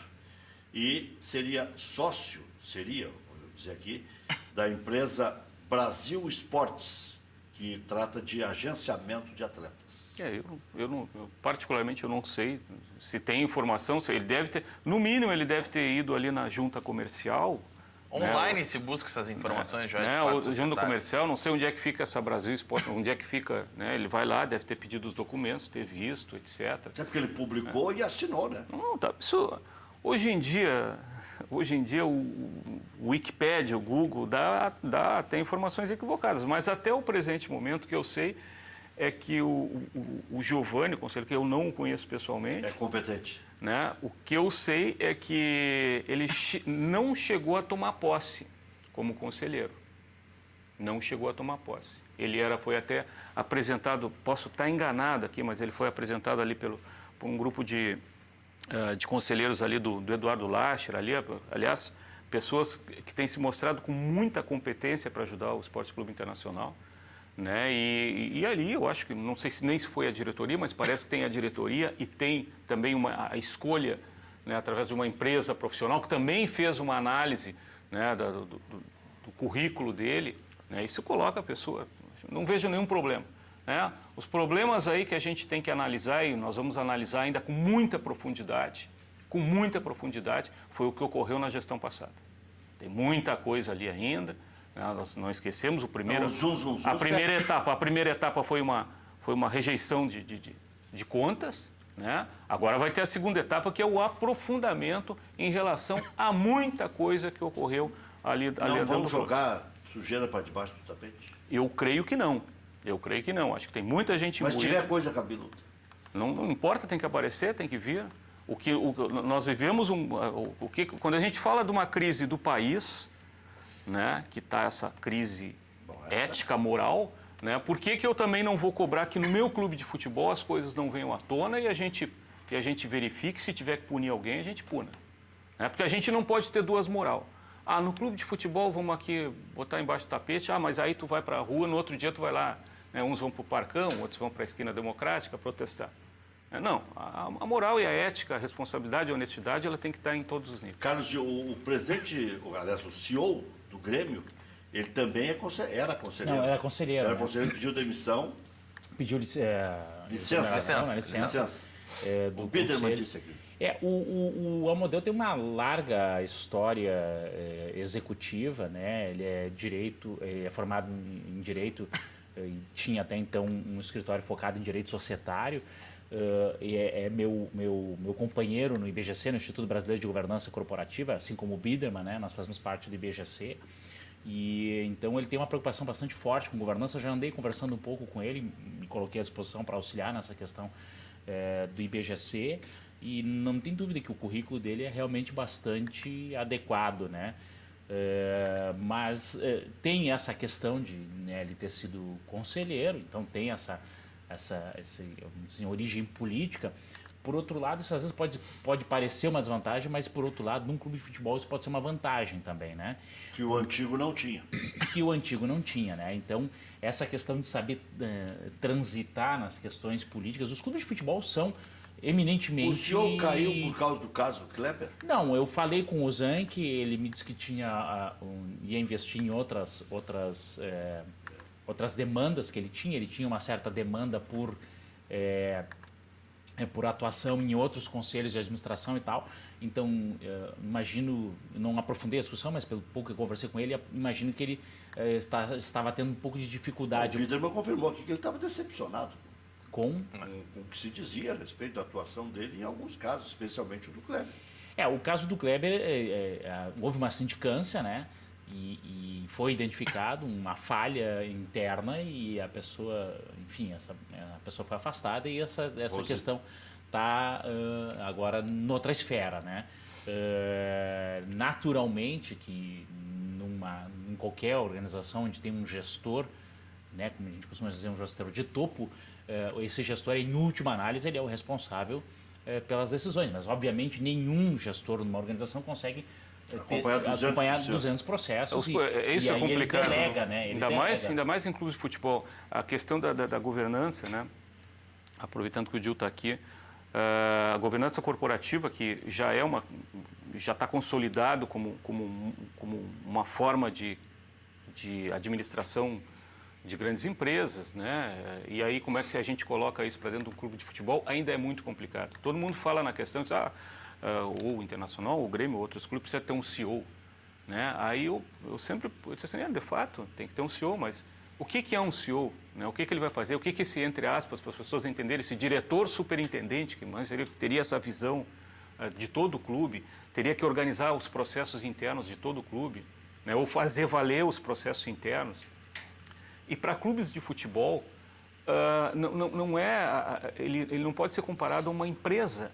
e seria sócio, vou dizer aqui, da empresa Brasil Esportes, que trata de agenciamento de atletas. Particularmente eu não sei se tem informação, se ele deve ter, no mínimo ele deve ter ido ali na junta comercial. Online se busca essas informações já. O junta comercial, não sei onde é que fica essa Brasil Esporte, onde é que fica, né? Ele vai lá, deve ter pedido os documentos, ter visto, etc. Até porque ele publicou e assinou, né? Não, tá, isso, hoje em dia o Wikipédia, o Google, tem informações equivocadas, mas até o presente momento que eu sei é que o Giovanni, conselheiro, que eu não o conheço pessoalmente... É competente. Né, o que eu sei é que ele não chegou a tomar posse como conselheiro. Não chegou a tomar posse. Ele foi até apresentado, posso estar enganado aqui, mas ele foi apresentado ali por um grupo de conselheiros ali do Eduardo Lacher, aliás, pessoas que têm se mostrado com muita competência para ajudar o Esporte Clube Internacional. Né? E ali eu acho que, não sei se nem se foi a diretoria, mas parece que tem a diretoria e tem também a escolha, né, através de uma empresa profissional que também fez uma análise, né, do currículo dele, né? Isso coloca a pessoa, não vejo nenhum problema. Né? Os problemas aí que a gente tem que analisar, e nós vamos analisar ainda com muita profundidade, foi o que ocorreu na gestão passada. Tem muita coisa ali ainda. Nós não esquecemos a primeira etapa foi uma rejeição de contas, né? Agora vai ter a segunda etapa, que é o aprofundamento em relação a muita coisa que ocorreu ali. Não vamos jogar sujeira para debaixo do tapete? Eu creio que não. Eu creio que não. Acho que tem muita gente Mas imbuída. tiver coisa cabeluda. Não importa, tem que aparecer, tem que vir. Nós vivemos quando a gente fala de uma crise do país, né, que está essa crise ética, moral, né, por que eu também não vou cobrar que no meu clube de futebol as coisas não venham à tona e a gente verifique, se tiver que punir alguém, a gente puna. Né, porque a gente não pode ter duas moral. Ah, no clube de futebol vamos aqui botar embaixo do tapete, mas aí tu vai para a rua, no outro dia tu vai lá, né, uns vão para o Parcão, outros vão para a Esquina Democrática protestar. Não, a moral e a ética, a responsabilidade e a honestidade, ela tem que estar em todos os níveis. Carlos, o presidente, aliás, o CEO do Grêmio, ele também era conselheiro. Não, era conselheiro. Era conselheiro, pediu demissão. Pediu licença. Licença. Do O Biderman conselho. disse aqui. O Amodeu tem uma larga história executiva, né? Ele é formado em direito e tinha até então um escritório focado em direito societário. E é meu companheiro no IBGC, no Instituto Brasileiro de Governança Corporativa, assim como o Biderman, né? Nós fazemos parte do IBGC. E então ele tem uma preocupação bastante forte com governança. Já andei conversando um pouco com ele, me coloquei à disposição para auxiliar nessa questão do IBGC. E não tem dúvida que o currículo dele é realmente bastante adequado, né? Mas tem essa questão de, né, ele ter sido conselheiro, então tem essa origem política. Por outro lado, isso às vezes pode parecer uma desvantagem, mas por outro lado, num clube de futebol isso pode ser uma vantagem também, né? Que o antigo não tinha. Que o antigo não tinha, né? Então, essa questão de saber transitar nas questões políticas, os clubes de futebol são eminentemente... O senhor caiu por causa do caso Kleber? Não, eu falei com o Zanck, ele me disse que ia investir em outras demandas que ele tinha uma certa demanda por atuação em outros conselhos de administração e tal. Então, imagino, não aprofundei a discussão, mas pelo pouco que eu conversei com ele, imagino que ele estava tendo um pouco de dificuldade. O Biderman confirmou aqui que ele estava decepcionado com o que se dizia a respeito da atuação dele em alguns casos, especialmente o do Kleber. O caso do Kleber, houve uma sindicância, né? E foi identificado uma falha interna e a pessoa, enfim, a pessoa foi afastada e essa questão está agora noutra esfera, né? Naturalmente que em qualquer organização onde tem um gestor, né, como a gente costuma dizer, um gestor de topo, esse gestor, em última análise, ele é o responsável pelas decisões, mas obviamente nenhum gestor numa organização consegue acompanhar 200 processos isso é complicado. Ele delega, né? Ainda mais em clubes de futebol. A questão da governança, né? Aproveitando que o Dil está aqui, a governança corporativa, que já está consolidado como uma forma de administração de grandes empresas, né? E aí como é que a gente coloca isso para dentro de um clube de futebol? Ainda é muito complicado. Todo mundo fala na questão de o Internacional, o Grêmio, outros clubes precisa ter um CEO, né? Aí eu sempre disse assim, de fato, tem que ter um CEO, mas o que é um CEO? Né? O que ele vai fazer? O que esse, entre aspas, para as pessoas entenderem, esse diretor superintendente, que mais teria essa visão de todo o clube, teria que organizar os processos internos de todo o clube, né? Ou fazer valer os processos internos. E para clubes de futebol, ele não pode ser comparado a uma empresa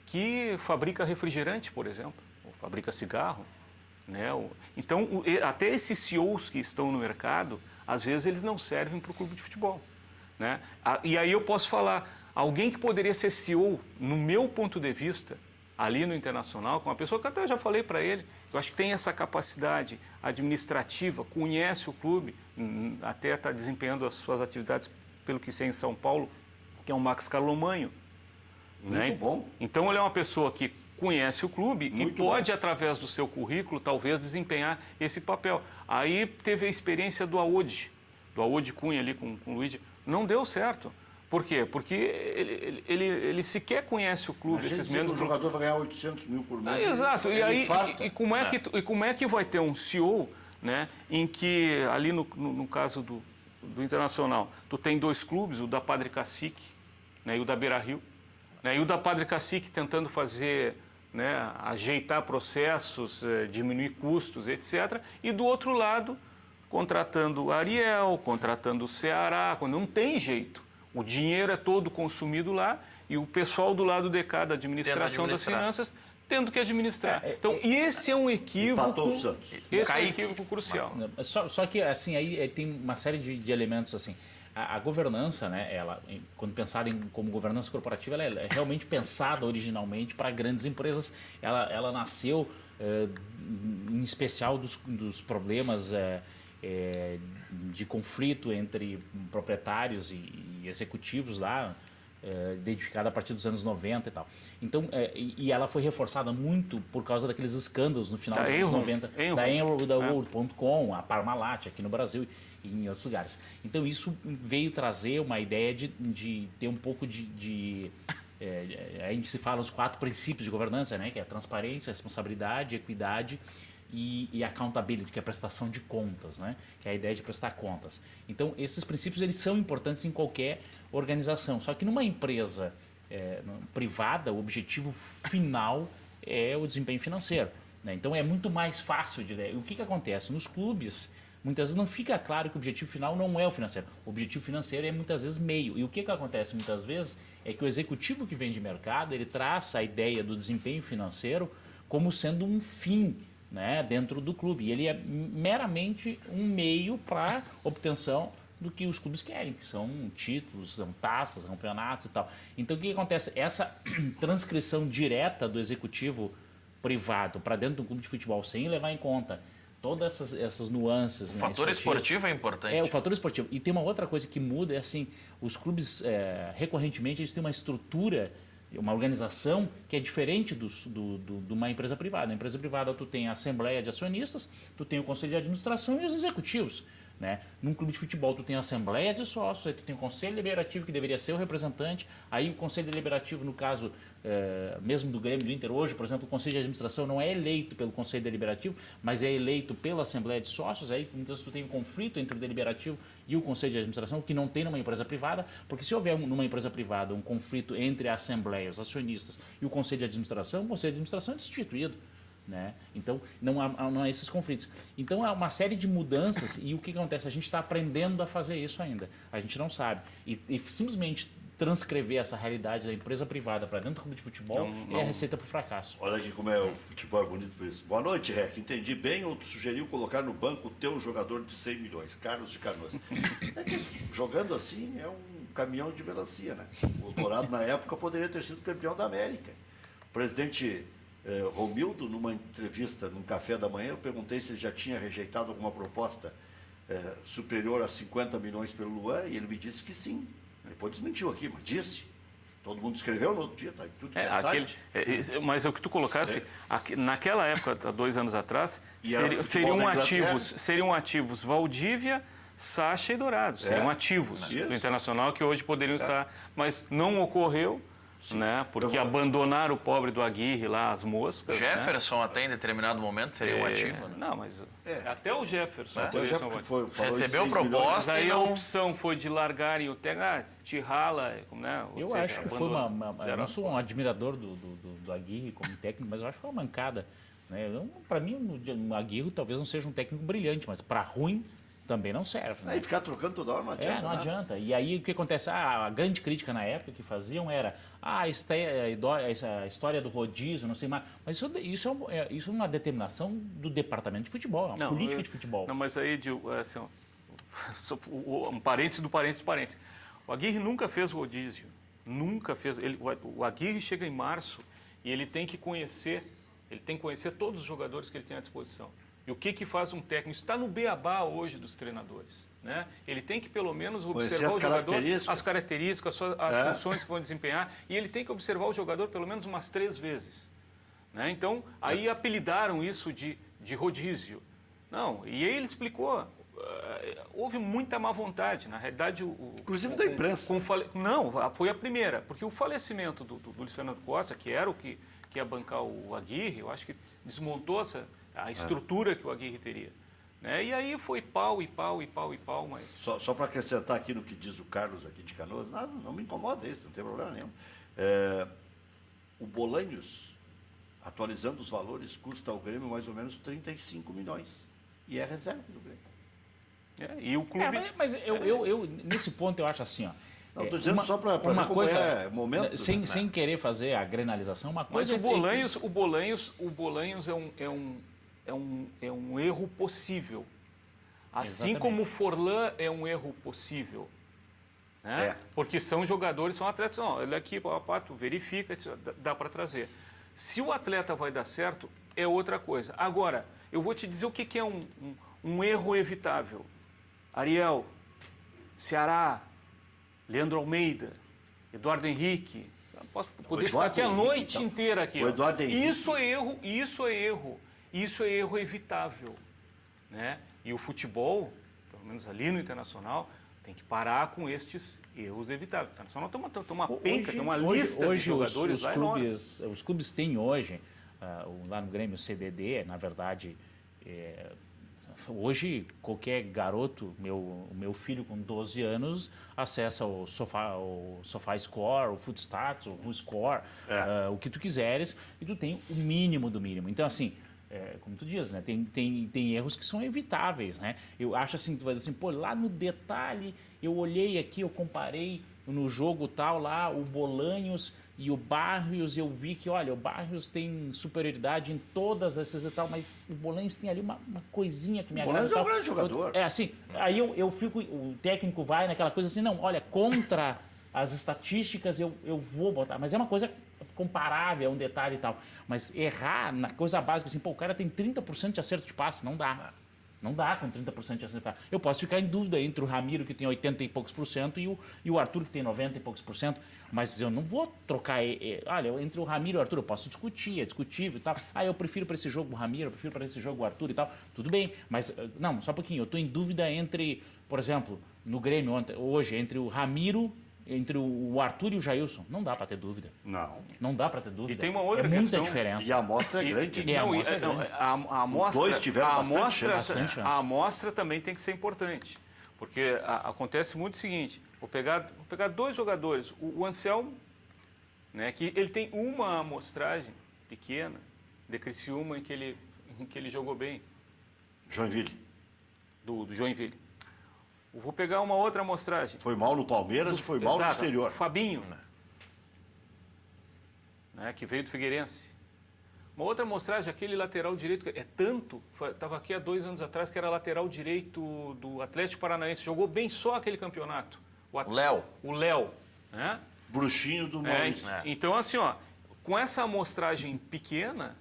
que fabrica refrigerante, por exemplo, ou fabrica cigarro, né? Então, até esses CEOs que estão no mercado, às vezes eles não servem para o clube de futebol, né? E aí eu posso falar, alguém que poderia ser CEO, no meu ponto de vista, ali no Internacional, com uma pessoa que até já falei para ele, eu acho que tem essa capacidade administrativa, conhece o clube, até está desempenhando as suas atividades, pelo que sei, em São Paulo, que é o Max Carlomanho. Muito bom. Então, ele é uma pessoa que conhece o clube e pode, através do seu currículo, talvez desempenhar esse papel. Aí teve a experiência do Aode Cunha ali com o Luigi. Não deu certo. Por quê? Porque ele sequer conhece o clube. Esses o jogador vai ganhar 800 mil por mês. Exato. E como é que vai ter um CEO, né, em que, ali no caso do Internacional, tu tem dois clubes, o da Padre Cacique, né, e o da Beira-Rio, né? E o da Padre Cacique tentando fazer, né, ajeitar processos, diminuir custos, etc. E do outro lado, contratando a Ariel, contratando o Ceará, quando não tem jeito. O dinheiro é todo consumido lá e o pessoal do lado de cá, da administração das finanças, tendo que administrar. Então, esse é um equívoco, esse é um equívoco crucial. Só que, assim, aí tem uma série de elementos, assim. A governança, né, ela, quando pensada como governança corporativa, ela é realmente pensada originalmente para grandes empresas. Ela nasceu, em especial, dos problemas de conflito entre proprietários e executivos lá, identificada a partir dos anos 90 e tal. Então, e ela foi reforçada muito por causa daqueles escândalos no final dos anos 90, da Enron, da World.com, a Parmalat aqui no Brasil e em outros lugares. Então, isso veio trazer uma ideia de ter um pouco a gente se fala os 4 princípios de governança, né? Que é a transparência, a responsabilidade, a equidade e accountability, que é a prestação de contas, né? Que é a ideia de prestar contas. Então, esses princípios eles são importantes em qualquer organização. Só que numa empresa privada, o objetivo final é o desempenho financeiro, né? Então, é muito mais fácil de... O que acontece? Nos clubes, muitas vezes não fica claro que o objetivo final não é o financeiro. O objetivo financeiro é muitas vezes meio. E o que acontece muitas vezes é que o executivo que vem de mercado, ele traça a ideia do desempenho financeiro como sendo um fim, né, dentro do clube. E ele é meramente um meio para obtenção do que os clubes querem, que são títulos, são taças, campeonatos e tal. Então, o que acontece? Essa transcrição direta do executivo privado para dentro do clube de futebol, sem levar em conta todas essas nuances. O fator esportivo é importante. O fator esportivo. E tem uma outra coisa que muda, é assim, os clubes, recorrentemente, eles têm uma estrutura, uma organização que é diferente de uma empresa privada. Na empresa privada, tu tem a assembleia de acionistas, tu tem o conselho de administração e os executivos, né? Num clube de futebol, tu tem a assembleia de sócios, aí tu tem o conselho deliberativo, que deveria ser o representante, aí o conselho deliberativo, no caso, mesmo do Grêmio, do Inter, hoje, por exemplo, o conselho de administração não é eleito pelo conselho deliberativo, mas é eleito pela assembleia de sócios, aí muitas vezes tu tem um conflito entre o deliberativo e o conselho de administração, que não tem numa empresa privada, porque se houver numa empresa privada um conflito entre a assembleia, os acionistas e o conselho de administração, o conselho de administração é destituído, né? Então, não há esses conflitos. Então, há uma série de mudanças e o que acontece? A gente está aprendendo a fazer isso ainda. A gente não sabe. E simplesmente transcrever essa realidade da empresa privada para dentro do clube de futebol é a receita para o fracasso. Olha aqui como é o futebol é bonito por isso. Boa noite, Rec. Entendi bem ou tu sugeriu colocar no banco o teu jogador de 100 milhões, Carlos de Canoas. É que jogando assim é um caminhão de melancia, né? O Dourado, na época, poderia ter sido campeão da América. O presidente Romildo, numa entrevista, num café da manhã, eu perguntei se ele já tinha rejeitado alguma proposta superior a 50 milhões pelo Luan, e ele me disse que sim. Depois desmentiu aqui, mas disse. Todo mundo escreveu no outro dia, tá? Tudo que é site. Mas é o que tu colocasse, naquela época, há 2 anos atrás, seriam ativos Valdívia, Sacha e Dourado. Seriam ativos do Internacional que hoje poderiam estar, mas não ocorreu. Né? Porque abandonaram o pobre do Aguirre lá, as moscas. Jefferson, né? Até em determinado momento seria um ativo. Né? Não, mas até o Jefferson. Recebeu proposta. Mas aí a opção foi de largarem o Tirrala, né? Eu acho que foi eu não sou um admirador do Aguirre como técnico, mas eu acho que foi uma mancada. Né? Para mim, o Aguirre talvez não seja um técnico brilhante, mas para ruim também não serve. Né? Aí ficar trocando toda hora não adianta. Não adianta. E aí o que acontece? A grande crítica na época que faziam era a história do rodízio, não sei mais. Mas isso é uma determinação do departamento de futebol, é uma política de futebol. Não, mas aí, assim, um parênteses do parênteses do parênteses. O Aguirre nunca fez rodízio. Nunca fez. O Aguirre chega em março e ele tem que conhecer todos os jogadores que ele tem à disposição. E o que faz um técnico? Isso está no beabá hoje dos treinadores. Né? Ele tem que, pelo menos, observar o jogador, as características, as funções que vão desempenhar, e ele tem que observar o jogador pelo menos umas 3 vezes. Né? Então, aí apelidaram isso de rodízio. Não, e aí ele explicou. Houve muita má vontade. Na realidade, inclusive da imprensa. Não, foi a primeira, porque o falecimento do Luiz Fernando Costa, que era o que ia bancar o Aguirre, eu acho que desmontou a estrutura que o Aguirre teria. Né? E aí foi pau, mas... Só para acrescentar aqui no que diz o Carlos aqui de Canoas, não me incomoda isso, não tem problema nenhum. O Bolanhos, atualizando os valores, custa ao Grêmio mais ou menos 35 milhões. E é reserva do Grêmio. E o clube... Mas nesse ponto eu acho assim, ó. Não, estou dizendo só para ver como coisa, é momento. Sem querer fazer a grenalização, uma Mas coisa... o Bolanhos é um erro possível. Assim Exatamente. como o Forlan é um erro possível. Né? É. Porque são jogadores, são atletas. Não, ele aqui, tu verifica, dá para trazer. Se o atleta vai dar certo, é outra coisa. Agora, eu vou te dizer o que é um erro evitável. Ariel, Ceará, Leandro Almeida, Eduardo Henrique. Posso poder ficar aqui a noite inteira aqui. O Eduardo Henrique. Isso é erro evitável. Né? E o futebol, pelo menos ali no Internacional, tem que parar com estes erros evitáveis. O Internacional tem uma penca, tem uma lista de jogadores lá enorme. Os clubes têm hoje, lá no Grêmio, o CDD, na verdade, hoje qualquer garoto, meu filho com 12 anos, acessa o SofaScore, o Footstats, o WhoScore, o que tu quiseres, e tu tem o mínimo do mínimo. Então, assim, como tu diz, né? Tem erros que são evitáveis, né? Eu acho assim, tu vai dizer assim, pô, lá no detalhe, eu olhei aqui, eu comparei no jogo tal lá, o Bolanhos e o Barrios, eu vi que, olha, o Barrios tem superioridade em todas essas e tal, mas o Bolanhos tem ali uma coisinha que me agrada. O Bolanhos é um grande jogador. Assim, aí eu fico, o técnico vai naquela coisa assim, não, olha, contra as estatísticas eu vou botar, mas é uma coisa comparável, é um detalhe e tal. Mas errar na coisa básica, assim, pô, o cara tem 30% de acerto de passe, não dá. Não dá com 30% de acerto de passe. Eu posso ficar em dúvida entre o Ramiro, que tem 80 e poucos por cento, e o Arthur, que tem 90 e poucos por cento, mas eu não vou trocar. Olha, entre o Ramiro e o Arthur eu posso discutir, é discutível e tal. Eu prefiro para esse jogo o Ramiro, eu prefiro para esse jogo o Arthur e tal. Tudo bem, mas não, só um pouquinho. Eu estou em dúvida entre, por exemplo, no Grêmio hoje, entre o Ramiro, entre o Arthur e o Jailson. Não dá para ter dúvida. Não dá para ter dúvida. E tem uma outra muita questão. diferença. E a amostra é grande. A amostra, Os dois tiveram bastante chance. A amostra também tem que ser importante. Porque acontece muito o seguinte, vou pegar 2 jogadores. O Anselmo, né, que ele tem uma amostragem pequena de Criciúma em que ele jogou bem. Joinville. Do Joinville. Eu vou pegar uma outra amostragem. Foi mal no Palmeiras e foi mal no exterior. O Fabinho, né, que veio do Figueirense. Uma outra amostragem, aquele lateral direito, estava aqui há 2 anos atrás, que era lateral direito do Atlético Paranaense. Jogou bem só aquele campeonato. O Léo. Né? Bruxinho do Maurício. Então, assim, ó, com essa amostragem pequena,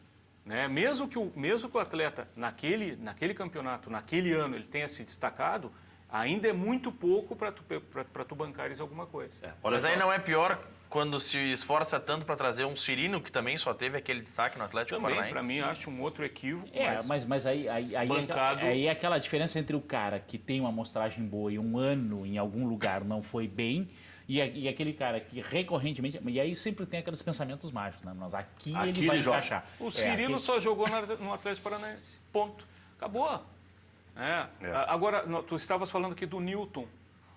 né, mesmo que o atleta, naquele campeonato, naquele ano, ele tenha se destacado, ainda é muito pouco para tu bancares alguma coisa. Mas aí não é pior quando se esforça tanto para trazer um Cirino, que também só teve aquele destaque no Atlético Paranaense? Para mim, acho um outro equívoco. Mas aí bancado... é aquela diferença entre o cara que tem uma amostragem boa e um ano em algum lugar não foi bem, e aquele cara que recorrentemente... E aí sempre tem aqueles pensamentos mágicos, né? Mas aqui ele vai encaixar. O Cirilo só jogou no Atlético Paranaense. Ponto. Acabou. Agora, tu estavas falando aqui do Newton.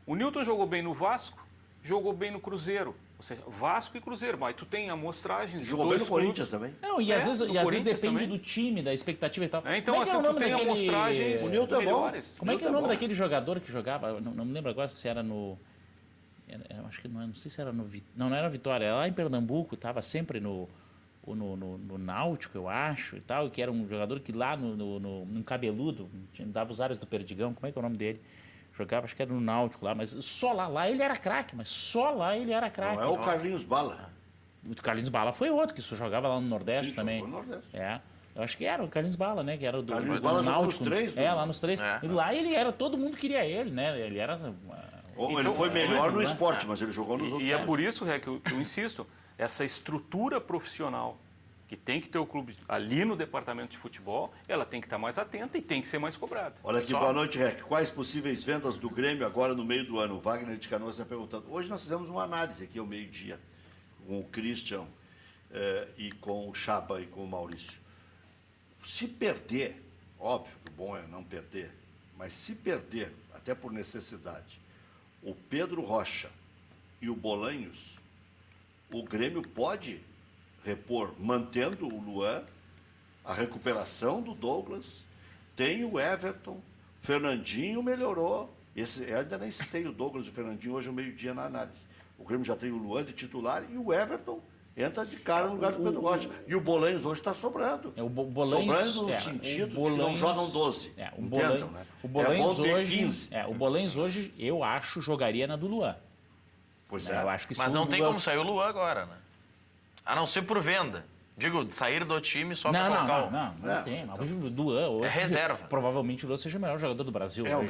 O Newton jogou bem no Vasco, jogou bem no Cruzeiro. Ou seja, Vasco e Cruzeiro. Mas tu tem amostragens de jogou bem no Corinthians também. Não, e às vezes depende também. Do time, da expectativa e tal. Então, assim, tu tem amostragens melhores. Como é que é o nome daquele jogador que jogava? Não me lembro agora se era no... acho que não sei se era no... Não era Vitória. Era lá em Pernambuco, estava sempre no Náutico, eu acho, e tal, que era um jogador que lá no Cabeludo, dava os áreas do Perdigão, como é que é o nome dele? Jogava, acho que era no Náutico lá, mas só lá ele era craque, mas só lá ele era craque. Não é o Carlinhos Bala. O Carlinhos Bala foi outro, que só jogava lá no Nordeste. Sim, também. Jogou no Nordeste. Eu acho que era o Carlinhos Bala, né? Que era do Náutico. Nos 3, lá nos 3. E lá ele era, todo mundo queria ele, né? Ele era... ele foi melhor no esporte, mas ele jogou nos outros. E é por isso, que eu insisto, essa estrutura profissional que tem que ter o clube ali no departamento de futebol, ela tem que estar mais atenta e tem que ser mais cobrada. Olha aqui, boa noite, Rec. Quais possíveis vendas do Grêmio agora no meio do ano? O Wagner de Canoas está perguntando. Hoje nós fizemos uma análise aqui ao meio-dia com o Christian e com o Chapa e com o Maurício. Se perder, óbvio que o bom é não perder, mas se perder, até por necessidade, o Pedro Rocha e o Bolanhos, o Grêmio pode repor, mantendo o Luan, a recuperação do Douglas, tem o Everton, Fernandinho melhorou. Eu ainda nem citei o Douglas e o Fernandinho hoje ao meio-dia na análise. O Grêmio já tem o Luan de titular e o Everton entra de cara no lugar do Pedro Rocha. E o Bolanhos hoje está sobrando. O Bolanhos, sobrando no sentido de que não jogam 12. Entendam, né? O Bolanhos bom ter hoje, 15. o Bolanhos hoje, eu acho, jogaria na do Luan. Pois Eu acho que Mas se não o tem Luan- como sair o Luan agora, né? A não ser por venda. Digo, de sair do time só para Não, colocar não tem. Mas o Luan hoje... É reserva. Provavelmente o Luan seja o melhor jogador do Brasil hoje.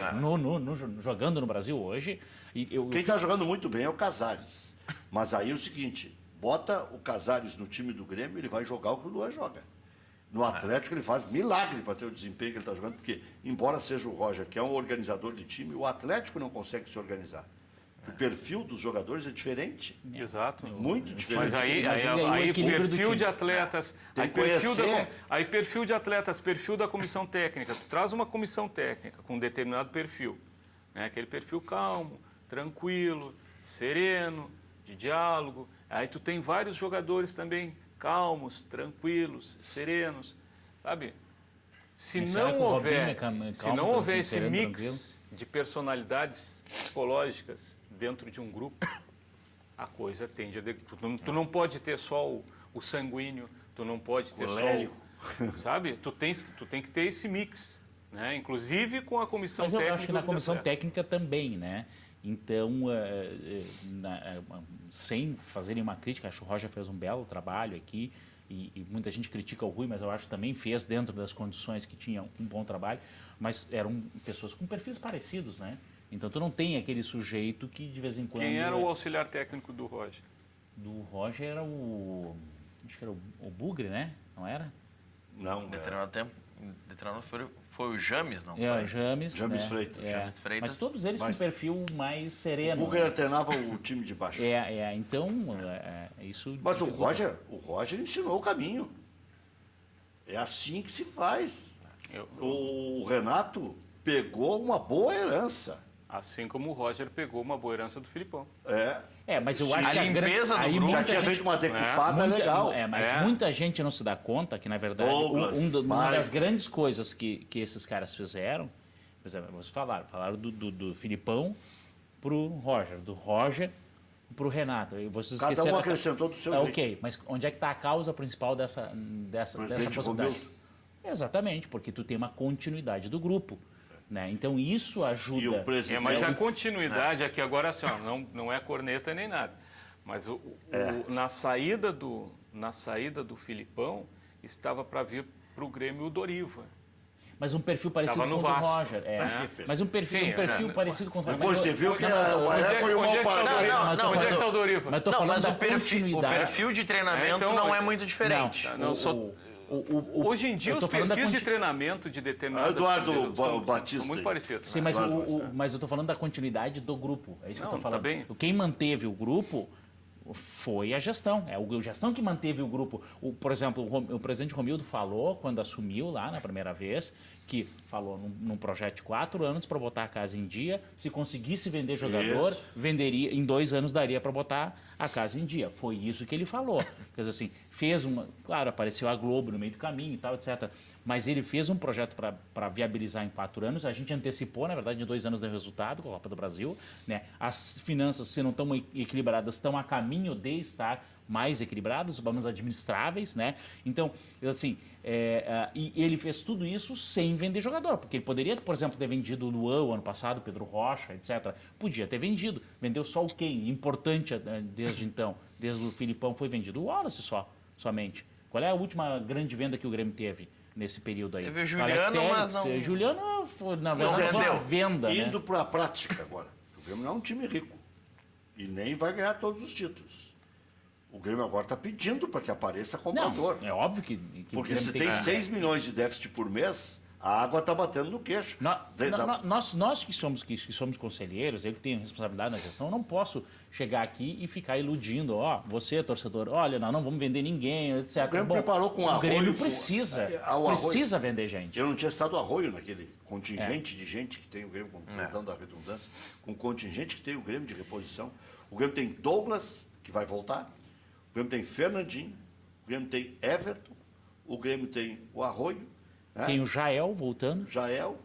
Jogando no Brasil hoje. Quem está jogando muito bem é o Casares. Mas aí é o seguinte, bota o Casares no time do Grêmio, ele vai jogar o que o Luan joga. No Atlético ele faz milagre para ter o desempenho que ele está jogando, porque, embora seja o Roger, que é um organizador de time, o Atlético não consegue se organizar. O perfil dos jogadores é diferente. Exato. Muito diferente. Mas aí o equilíbrio do perfil time. de atletas, Tem aí que conhecer. perfil de atletas, perfil da comissão técnica. Tu traz uma comissão técnica com um determinado perfil, né? Aquele perfil calmo, tranquilo, sereno, de diálogo. Aí tu tem vários jogadores também calmos, tranquilos, serenos, sabe? Se Mas será não que o Robinho houver, é calmo, se não houver esse sereno, mix de personalidades psicológicas dentro de um grupo, a coisa tende a... Tu não pode ter só o sanguíneo, tu não pode ter Colérico. só sabe? Tu tem que ter esse mix, né? Inclusive com a comissão Mas eu técnica. acho que na do comissão atletas. técnica também, né? Então, sem fazer nenhuma crítica, acho que o Roger fez um belo trabalho aqui e muita gente critica o Rui, mas eu acho que também fez dentro das condições que tinha um bom trabalho, mas eram pessoas com perfis parecidos, né? Então, tu não tem aquele sujeito que de vez em quando... Quem era o auxiliar técnico do Roger? Do Roger era acho que era o Bugre, né? Não era? Não, Determinado foi o James, não? É, o James. James né? Freitas. James Freitas. Mas todos eles com Mas- um perfil mais o sereno. Bugger treinava o time de baixo. Então, isso... Mas o dificulta. Roger ensinou o caminho. É assim que se faz. O Renato pegou uma boa herança. Assim como o Roger pegou uma boa herança do Filipão. Mas eu Sim. acho A que limpeza do aí grupo Já muita tinha gente- feito uma decupada legal. Mas muita gente não se dá conta que, na verdade, Douglas, uma das Maicon. grandes coisas que esses caras fizeram, por exemplo, vocês falaram do Filipão pro Roger, do Roger pro Renato. E vocês Cada um esqueceram- acrescentou do seu jeito. Ok, mas onde é que está a causa principal dessa Presidente possibilidade? Romildo. Exatamente, porque tu tem uma continuidade do grupo. Né? Então, isso ajuda... E o presidente... Mas a continuidade aqui agora assim, ó, não é corneta nem nada. Mas na saída do Filipão estava para vir para o Grêmio o Doriva. Mas um perfil parecido Tava com no o do Vasco. Roger. Mas um perfil, Sim, parecido com o Roger. Depois você viu que o Maré onde é que tá o Doriva? Não, Onde é que mas tá o Doriva? Mas tô Não, falando mas da o continuidade. perfil de treinamento Então, não é muito diferente. Hoje em dia, eu os tô falando da perfis de conti- treinamento de determinado... Eduardo são Batista. muito parecidos. Sim, né? mas, Claro, mas eu tô falando da continuidade do grupo. É isso que eu Não, tô falando. tá bem. Quem manteve o grupo foi a gestão. É a gestão que manteve o grupo. Por exemplo, o presidente Romildo falou, quando assumiu lá na primeira vez, que falou num projeto de 4 anos para botar a casa em dia. Se conseguisse vender jogador, Isso. venderia, em 2 anos daria para botar a casa em dia. Foi isso que ele falou. Quer dizer assim, fez uma... Claro, apareceu a Globo no meio do caminho e tal, etc. Mas ele fez um projeto para viabilizar em 4 anos. A gente antecipou, na verdade, em 2 anos deu resultado com a Copa do Brasil. Né? As finanças, se não estão equilibradas, estão a caminho de estar mais equilibrados, problemas administráveis, né? Então, assim, e ele fez tudo isso sem vender jogador, porque ele poderia, por exemplo, ter vendido o Luan o ano passado, Pedro Rocha, etc. Podia ter vendido. Vendeu só o quem? Importante desde então. Desde o Filipão foi vendido o Wallace somente. Qual é a última grande venda que o Grêmio teve nesse período aí? Teve o Juliano, mas não... Juliano, na verdade, foi uma venda, né? Indo para a prática agora. O Grêmio não é um time rico. E nem vai ganhar todos os títulos. O Grêmio agora está pedindo para que apareça comprador. Não, é óbvio que o Porque Grêmio se tem tem que... 6 milhões de déficit por mês, a água está batendo no queixo. Nós que somos conselheiros, eu que tenho responsabilidade na gestão, não posso chegar aqui e ficar iludindo, você, torcedor, olha, nós não vamos vender ninguém, etc. O Grêmio preparou com o Arroio, Grêmio com- precisa o Arroio. vender gente. Eu não tinha estado Arroio naquele contingente de gente que tem o Grêmio, dando a redundância, com o contingente que tem o Grêmio de reposição. O Grêmio tem Douglas, que vai voltar. Grêmio tem Fernandinho, o Grêmio tem Everton, o Grêmio tem o Arroio. Né? Tem o Jael voltando. Jael.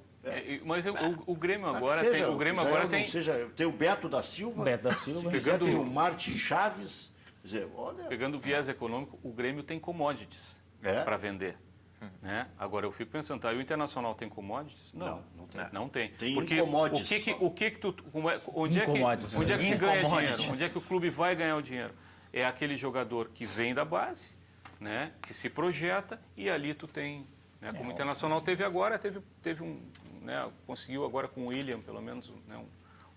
Mas o Grêmio agora seja, tem. O Grêmio agora tem. Tem o Beto da Silva. Beto da Silva. Se quiser, tem o Martin Chaves. Quer dizer, olha. Pegando o viés econômico, o Grêmio tem commodities para vender. Né? Agora, eu fico pensando, tá, e o Internacional tem commodities? Não tem. Não tem. Tem porque incommodities onde é que se ganha Incommodities. dinheiro? Onde é que o clube vai ganhar o dinheiro? É aquele jogador que vem da base, né, que se projeta, e ali tu tem, né, como o Internacional teve agora, teve um, né, conseguiu agora com o William, pelo menos, né,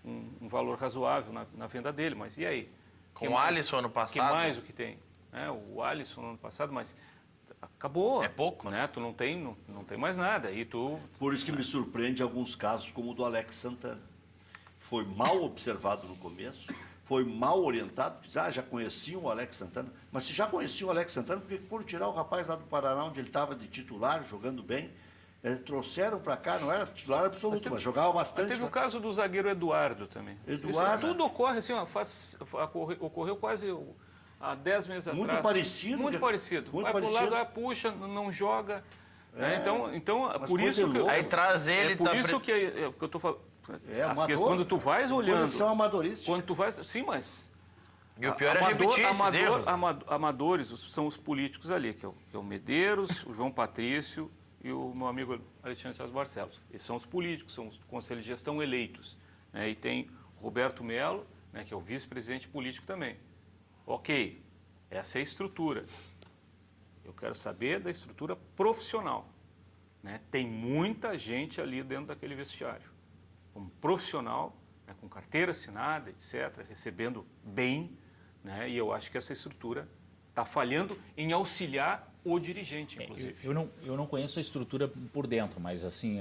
um valor razoável na venda dele, mas e aí? Com o Alisson ano passado. Que mais o que tem? O Alisson no ano passado, mas acabou. É pouco, né? Tu não tem mais nada. E tu... Por isso que me surpreende alguns casos, como o do Alex Santana. Foi mal observado no começo, foi mal orientado, já conheciam o Alex Santana, mas se já conheciam o Alex Santana, por que foram tirar o rapaz lá do Paraná, onde ele estava de titular, jogando bem? Trouxeram para cá, não era titular absoluto, mas jogava bastante. Teve o caso do zagueiro Eduardo também. Eduardo. Isso, tudo ocorre assim, ó, ocorreu quase há 10 meses Muito atrás. parecido. Muito parecido. Muito vai parecido. para o lado, puxa, não joga. Então por coisa isso que... louca. Aí traz ele... por isso que eu estou falando. Amador. Quando tu vais olhando... Posição amadorística. Quando tu vais... Sim, mas... E o pior é repetir esses erros. Amadores são os políticos ali, que é o Medeiros, o João Patrício e o meu amigo Alexandre Charles Barcelos. Eles são os políticos, são os conselhos de gestão eleitos. Né? E tem Roberto Melo, né, que é o vice-presidente político também. Ok, essa é a estrutura. Eu quero saber da estrutura profissional. Né? Tem muita gente ali dentro daquele vestiário. Um profissional, né, com carteira assinada, etc., recebendo bem, né? E eu acho que essa estrutura está falhando em auxiliar o dirigente, inclusive. Eu não conheço a estrutura por dentro, mas assim,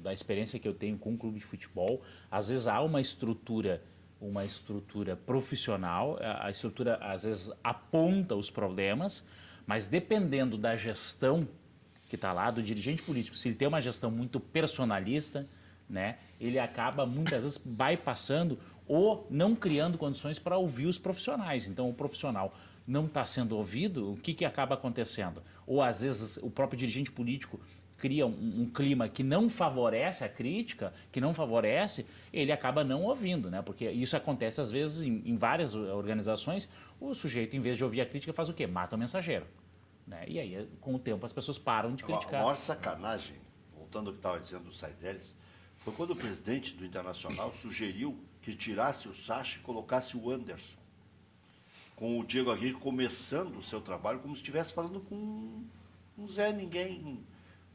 da experiência que eu tenho com o clube de futebol, às vezes há uma estrutura profissional, a estrutura às vezes aponta os problemas, mas dependendo da gestão que está lá, do dirigente político, se ele tem uma gestão muito personalista, né, ele acaba muitas vezes bypassando ou não criando condições para ouvir os profissionais. Então, o profissional não está sendo ouvido, o que acaba acontecendo? Ou, às vezes, o próprio dirigente político cria um clima que não favorece a crítica, que não favorece, ele acaba não ouvindo, né? Porque isso acontece, às vezes, em várias organizações, o sujeito, em vez de ouvir a crítica, faz o quê? Mata o mensageiro. Né? E aí, com o tempo, as pessoas param de criticar. A maior sacanagem, voltando ao que estava dizendo do Saideles, foi quando o presidente do Internacional sugeriu que tirasse o Sacha e colocasse o Anderson. Com o Diego Aguirre começando o seu trabalho como se estivesse falando com um Zé Ninguém,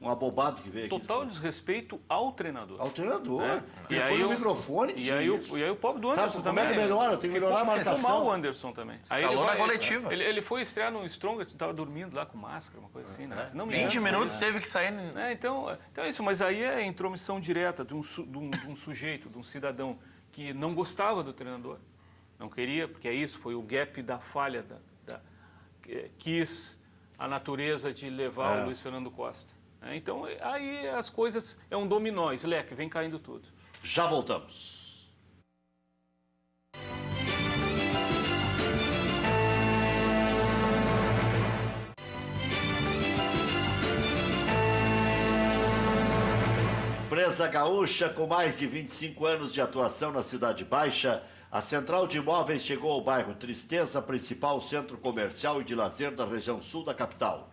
um abobado que veio aqui. Total desrespeito ao treinador. Ao treinador. É. E aí o microfone e aí o pobre do Anderson também. Como é que melhora? Tem que melhorar a marcação. Ficou mal o Anderson também. Escalou na coletiva. Ele foi estrear no Strongest, estava dormindo lá com máscara, uma coisa assim. Né? Não 20 minutos teve que sair... Então é isso, mas aí é a intromissão direta de um sujeito, de um cidadão que não gostava do treinador. Não queria, porque é isso, foi o gap da falha, quis a natureza de levar o Luiz Fernando Costa. Então, aí as coisas, é um dominó, Slack, vem caindo tudo. Já voltamos. Empresa gaúcha com mais de 25 anos de atuação na Cidade Baixa, a Central de Imóveis chegou ao bairro Tristeza, principal centro comercial e de lazer da região sul da capital.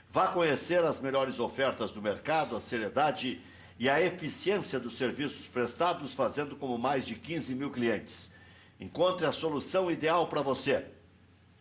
Vá conhecer as melhores ofertas do mercado, a seriedade e a eficiência dos serviços prestados, fazendo como mais de 15 mil clientes. Encontre a solução ideal para você.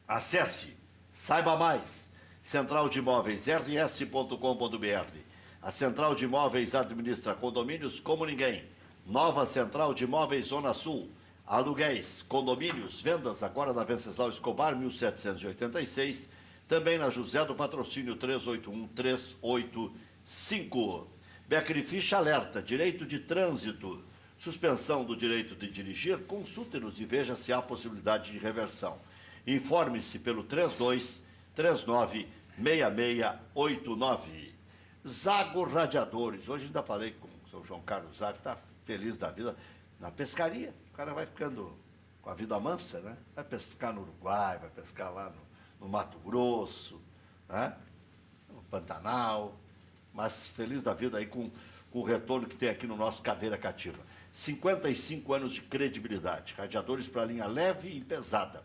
Acesse, saiba mais, centraldemóveisrs.com.br. A Central de Imóveis administra condomínios como ninguém. Nova Central de Imóveis Zona Sul. Aluguéis, condomínios, vendas agora na Venceslau Escobar, 1786. Também na José do Patrocínio 381-385. Becrificha alerta, direito de trânsito, suspensão do direito de dirigir, consulte-nos e veja se há possibilidade de reversão. Informe-se pelo 32-39-6689. Zago Radiadores, hoje ainda falei com o seu João Carlos Zago, está feliz da vida, na pescaria. O cara vai ficando com a vida mansa, né? Vai pescar no Uruguai, vai pescar lá no no Mato Grosso, né? No Pantanal, mas feliz da vida aí com o retorno que tem aqui no nosso Cadeira Cativa. 55 anos de credibilidade, radiadores para linha leve e pesada.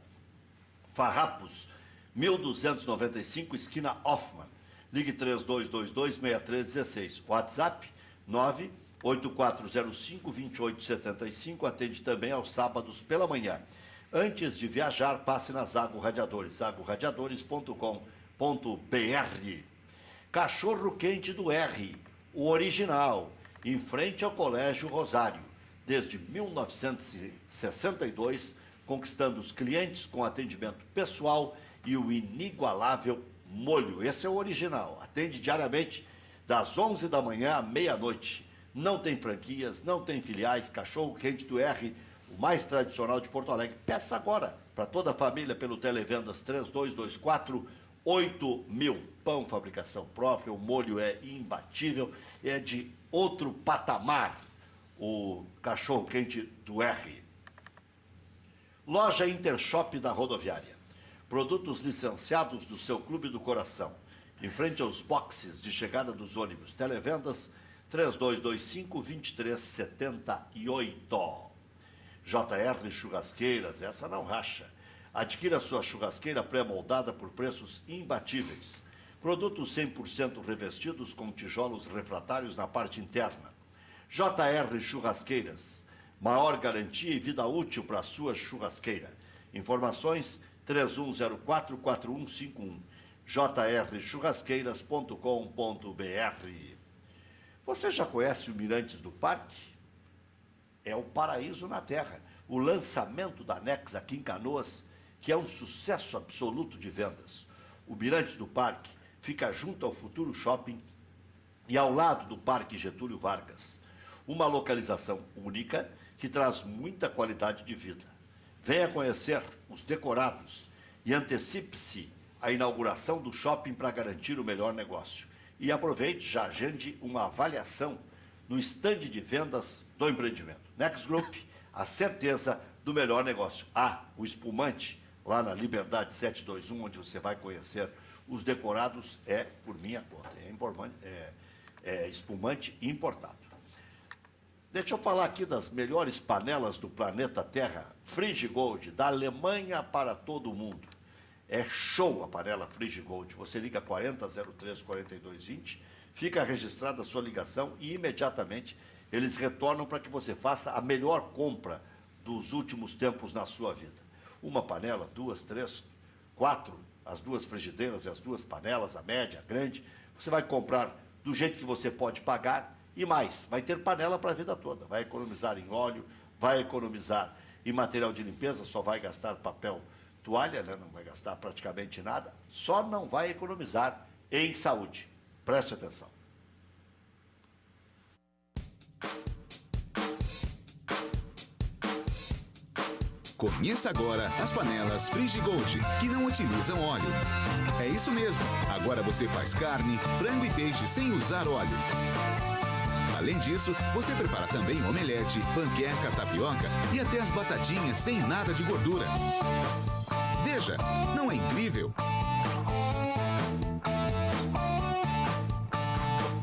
Farrapos, 1295, esquina Hoffman. Ligue 3222-6316. WhatsApp 98405-2875. Atende também aos sábados pela manhã. Antes de viajar, passe na Zago Radiadores, zagoradiadores.com.br. Cachorro Quente do R, o original, em frente ao Colégio Rosário. Desde 1962, conquistando os clientes com atendimento pessoal e o inigualável molho. Esse é o original. Atende diariamente das 11 da manhã à meia-noite. Não tem franquias, não tem filiais. Cachorro Quente do R, o mais tradicional de Porto Alegre. Peça agora para toda a família pelo Televendas 3224-8000. Pão, fabricação própria, o molho é imbatível, é de outro patamar, o Cachorro Quente do R. Loja Intershop da Rodoviária. Produtos licenciados do seu Clube do Coração. Em frente aos boxes de chegada dos ônibus. Televendas 3225-2378. JR Churrasqueiras, essa não racha. Adquira sua churrasqueira pré-moldada por preços imbatíveis. Produtos 100% revestidos com tijolos refratários na parte interna. JR Churrasqueiras, maior garantia e vida útil para a sua churrasqueira. Informações 3104-4151. jrchurrasqueiras.com.br. Você já conhece o Mirantes do Parque? É o paraíso na Terra. O lançamento da Nex aqui em Canoas, que é um sucesso absoluto de vendas. O Mirantes do Parque fica junto ao Futuro Shopping e ao lado do Parque Getúlio Vargas. Uma localização única que traz muita qualidade de vida. Venha conhecer os decorados e antecipe-se a inauguração do shopping para garantir o melhor negócio. E aproveite, já agende uma avaliação no estande de vendas do empreendimento. Nex Group, a certeza do melhor negócio. O espumante, lá na Liberdade 721, onde você vai conhecer os decorados, é por minha conta. É espumante importado. Deixa eu falar aqui das melhores panelas do planeta Terra. Frigigold, da Alemanha para todo o mundo. É show a panela Frigigold. Você liga 4003-4220, fica registrada a sua ligação e imediatamente eles retornam para que você faça a melhor compra dos últimos tempos na sua vida. Uma panela, 2, 3, 4, as duas frigideiras e as duas panelas, a média, a grande. Você vai comprar do jeito que você pode pagar e mais. Vai ter panela para a vida toda. Vai economizar em óleo, vai economizar em material de limpeza, só vai gastar papel toalha, né? Não vai gastar praticamente nada, só não vai economizar em saúde. Preste atenção. Conheça agora as panelas Frigigold, que não utilizam óleo. É isso mesmo, agora você faz carne, frango e peixe sem usar óleo. Além disso, você prepara também omelete, panqueca, tapioca e até as batatinhas sem nada de gordura. Veja, não é incrível?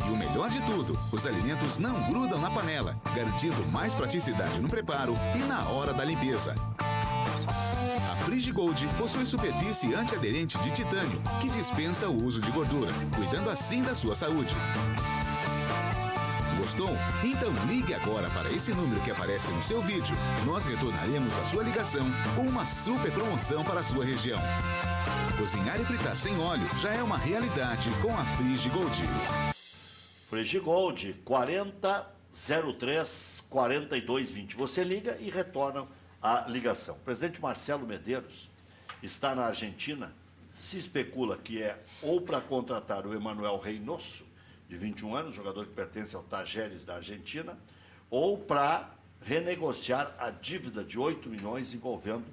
E o melhor de tudo, os alimentos não grudam na panela, garantindo mais praticidade no preparo e na hora da limpeza. A Frigigold possui superfície antiaderente de titânio, que dispensa o uso de gordura, cuidando assim da sua saúde. Gostou? Então ligue agora para esse número que aparece no seu vídeo. Nós retornaremos a sua ligação com uma super promoção para a sua região. Cozinhar e fritar sem óleo já é uma realidade com a Frigigold. Frigigold, 4003-4220. Você liga e retorna a ligação. O presidente Marcelo Medeiros está na Argentina. Se especula que é ou para contratar o Emanuel Reynoso, de 21 anos, jogador que pertence ao Tajeres da Argentina, ou para renegociar a dívida de 8 milhões envolvendo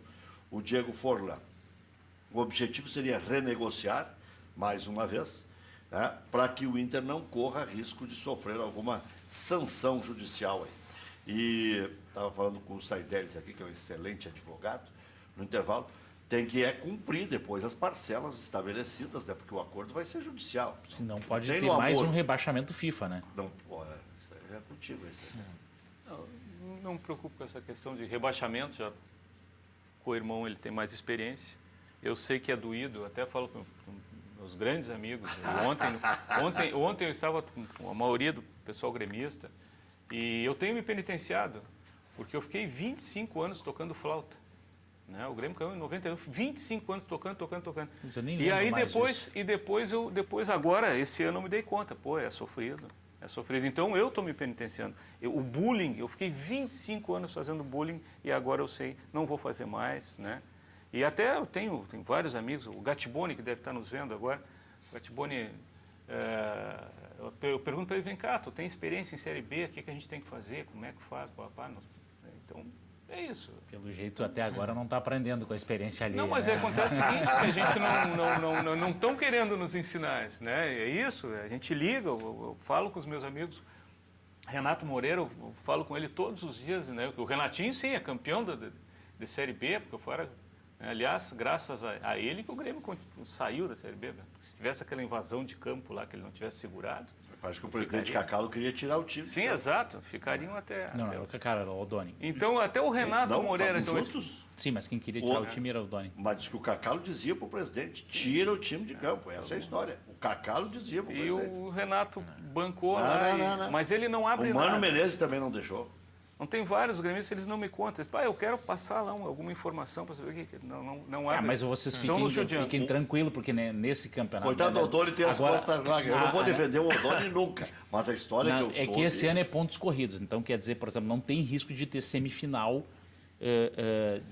o Diego Forlán. O objetivo seria renegociar, mais uma vez, né, para que o Inter não corra risco de sofrer alguma sanção judicial aí. E estava falando com o Saidelis aqui, que é um excelente advogado, no intervalo, tem que cumprir depois as parcelas estabelecidas, né? Porque o acordo vai ser judicial. Não pode Tem ter no mais amor. um rebaixamento FIFA, né? Não, isso aí é contigo. Isso aí. Não me preocupo com essa questão de rebaixamento, já com o irmão ele tem mais experiência. Eu sei que é doído, eu até falo com meus grandes amigos. Ontem eu estava com a maioria do pessoal gremista e eu tenho me penitenciado, porque eu fiquei 25 anos tocando flauta. Né? O Grêmio caiu em 91, 25 anos tocando. Eu nem E lembro aí mais disso. depois agora, esse ano eu me dei conta, pô, é sofrido. É sofrido. Então eu estou me penitenciando. O bullying, eu fiquei 25 anos fazendo bullying e agora eu sei, não vou fazer mais, né? E até eu tenho vários amigos, o Gatiboni, que deve estar nos vendo agora. O Gatiboni, eu pergunto para ele, vem cá, tu tem experiência em Série B, o que a gente tem que fazer, como é que faz, papá? Então, é isso. Pelo jeito, até agora não está aprendendo com a experiência alheia. Não, mas né? acontece o seguinte, que a gente não estão querendo nos ensinar, né? É isso, a gente liga, eu falo com os meus amigos. Renato Moreira, eu falo com ele todos os dias, né? O Renatinho, sim, é campeão de Série B, porque eu fora... Aliás, graças a ele que o Grêmio saiu da Série B. Né? Se tivesse aquela invasão de campo lá, que ele não tivesse segurado... Parece que o presidente Cacalo queria tirar o time. Sim, exato. Ficariam até... Não, era o cara, era o Doni. Então, até o Renato Não, Moreira... estavam Então, juntos. Sim, mas quem queria tirar o time era o Doni. Mas diz que o Cacalo dizia para o presidente, tira o time de campo. Essa é a história. O Cacalo dizia para o E presidente. o Renato bancou Não, lá, não. mas ele não abre O Mano nada. Menezes também não deixou. Não tem vários gremistas, eles não me contam. Pá, eu quero passar lá alguma informação para saber o que não abre. Mas vocês Estão nos judiando. fiquem tranquilos, porque nesse campeonato... Coitado do Odoni tem as agora- costas largas. Eu não vou defender o Odoni nunca. Mas a história Não, que eu é soube... que esse ano é pontos corridos. Então, quer dizer, por exemplo, não tem risco de ter semifinal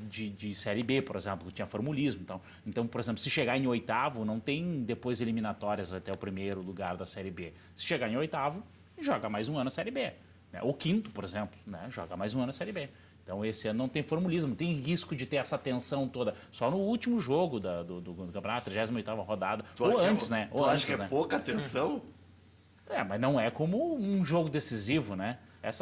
de Série B, por exemplo, que tinha formulismo. Então, por exemplo, se chegar em oitavo, não tem depois eliminatórias até o primeiro lugar da Série B. Se chegar em oitavo, joga mais um ano a Série B. Né? O quinto, por exemplo, né? Joga mais um ano a Série B. Então, esse ano não tem formulismo, não tem risco de ter essa tensão toda. Só no último jogo do campeonato, 38ª rodada, ou antes, né? Ou Tu antes, acha que é né? pouca atenção? Mas não é como um jogo decisivo, né?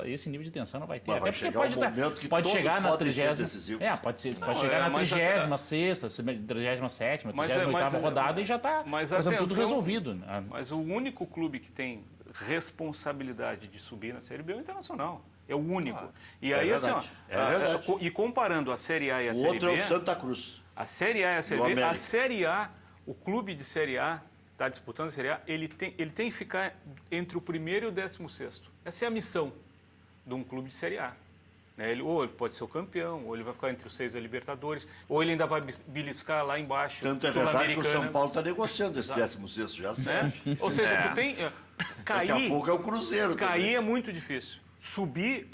Esse nível de tensão não vai ter. Mas vai Até porque chegar um pode, momento que pode todos chegar na podem ser 30ª. decisivos. Pode Não, chegar na mas 36ª, 37ª, 38ª rodada e já está, por exemplo, tudo resolvido. Né? Mas o único clube que tem responsabilidade de subir na Série B é o Internacional. É o único. E aí, assim, ó, verdade. e comparando a Série A e a O Série outro B... é o Santa Cruz. A Série A e a Série Do B, América. a Série A, o clube de Série A está disputando a Série A, ele tem que ficar entre o primeiro e o 16º. Essa é a missão de um clube de Série A. Né? Ou ele pode ser o campeão, ou ele vai ficar entre os 6 da Libertadores, ou ele ainda vai beliscar lá embaixo, Tanto é verdade que o Sul-Americana. São Paulo está negociando esse 16º, já Né? sei. Ou seja, tu tem... Daqui a pouco é o Cruzeiro Cair também. é muito difícil. Subir,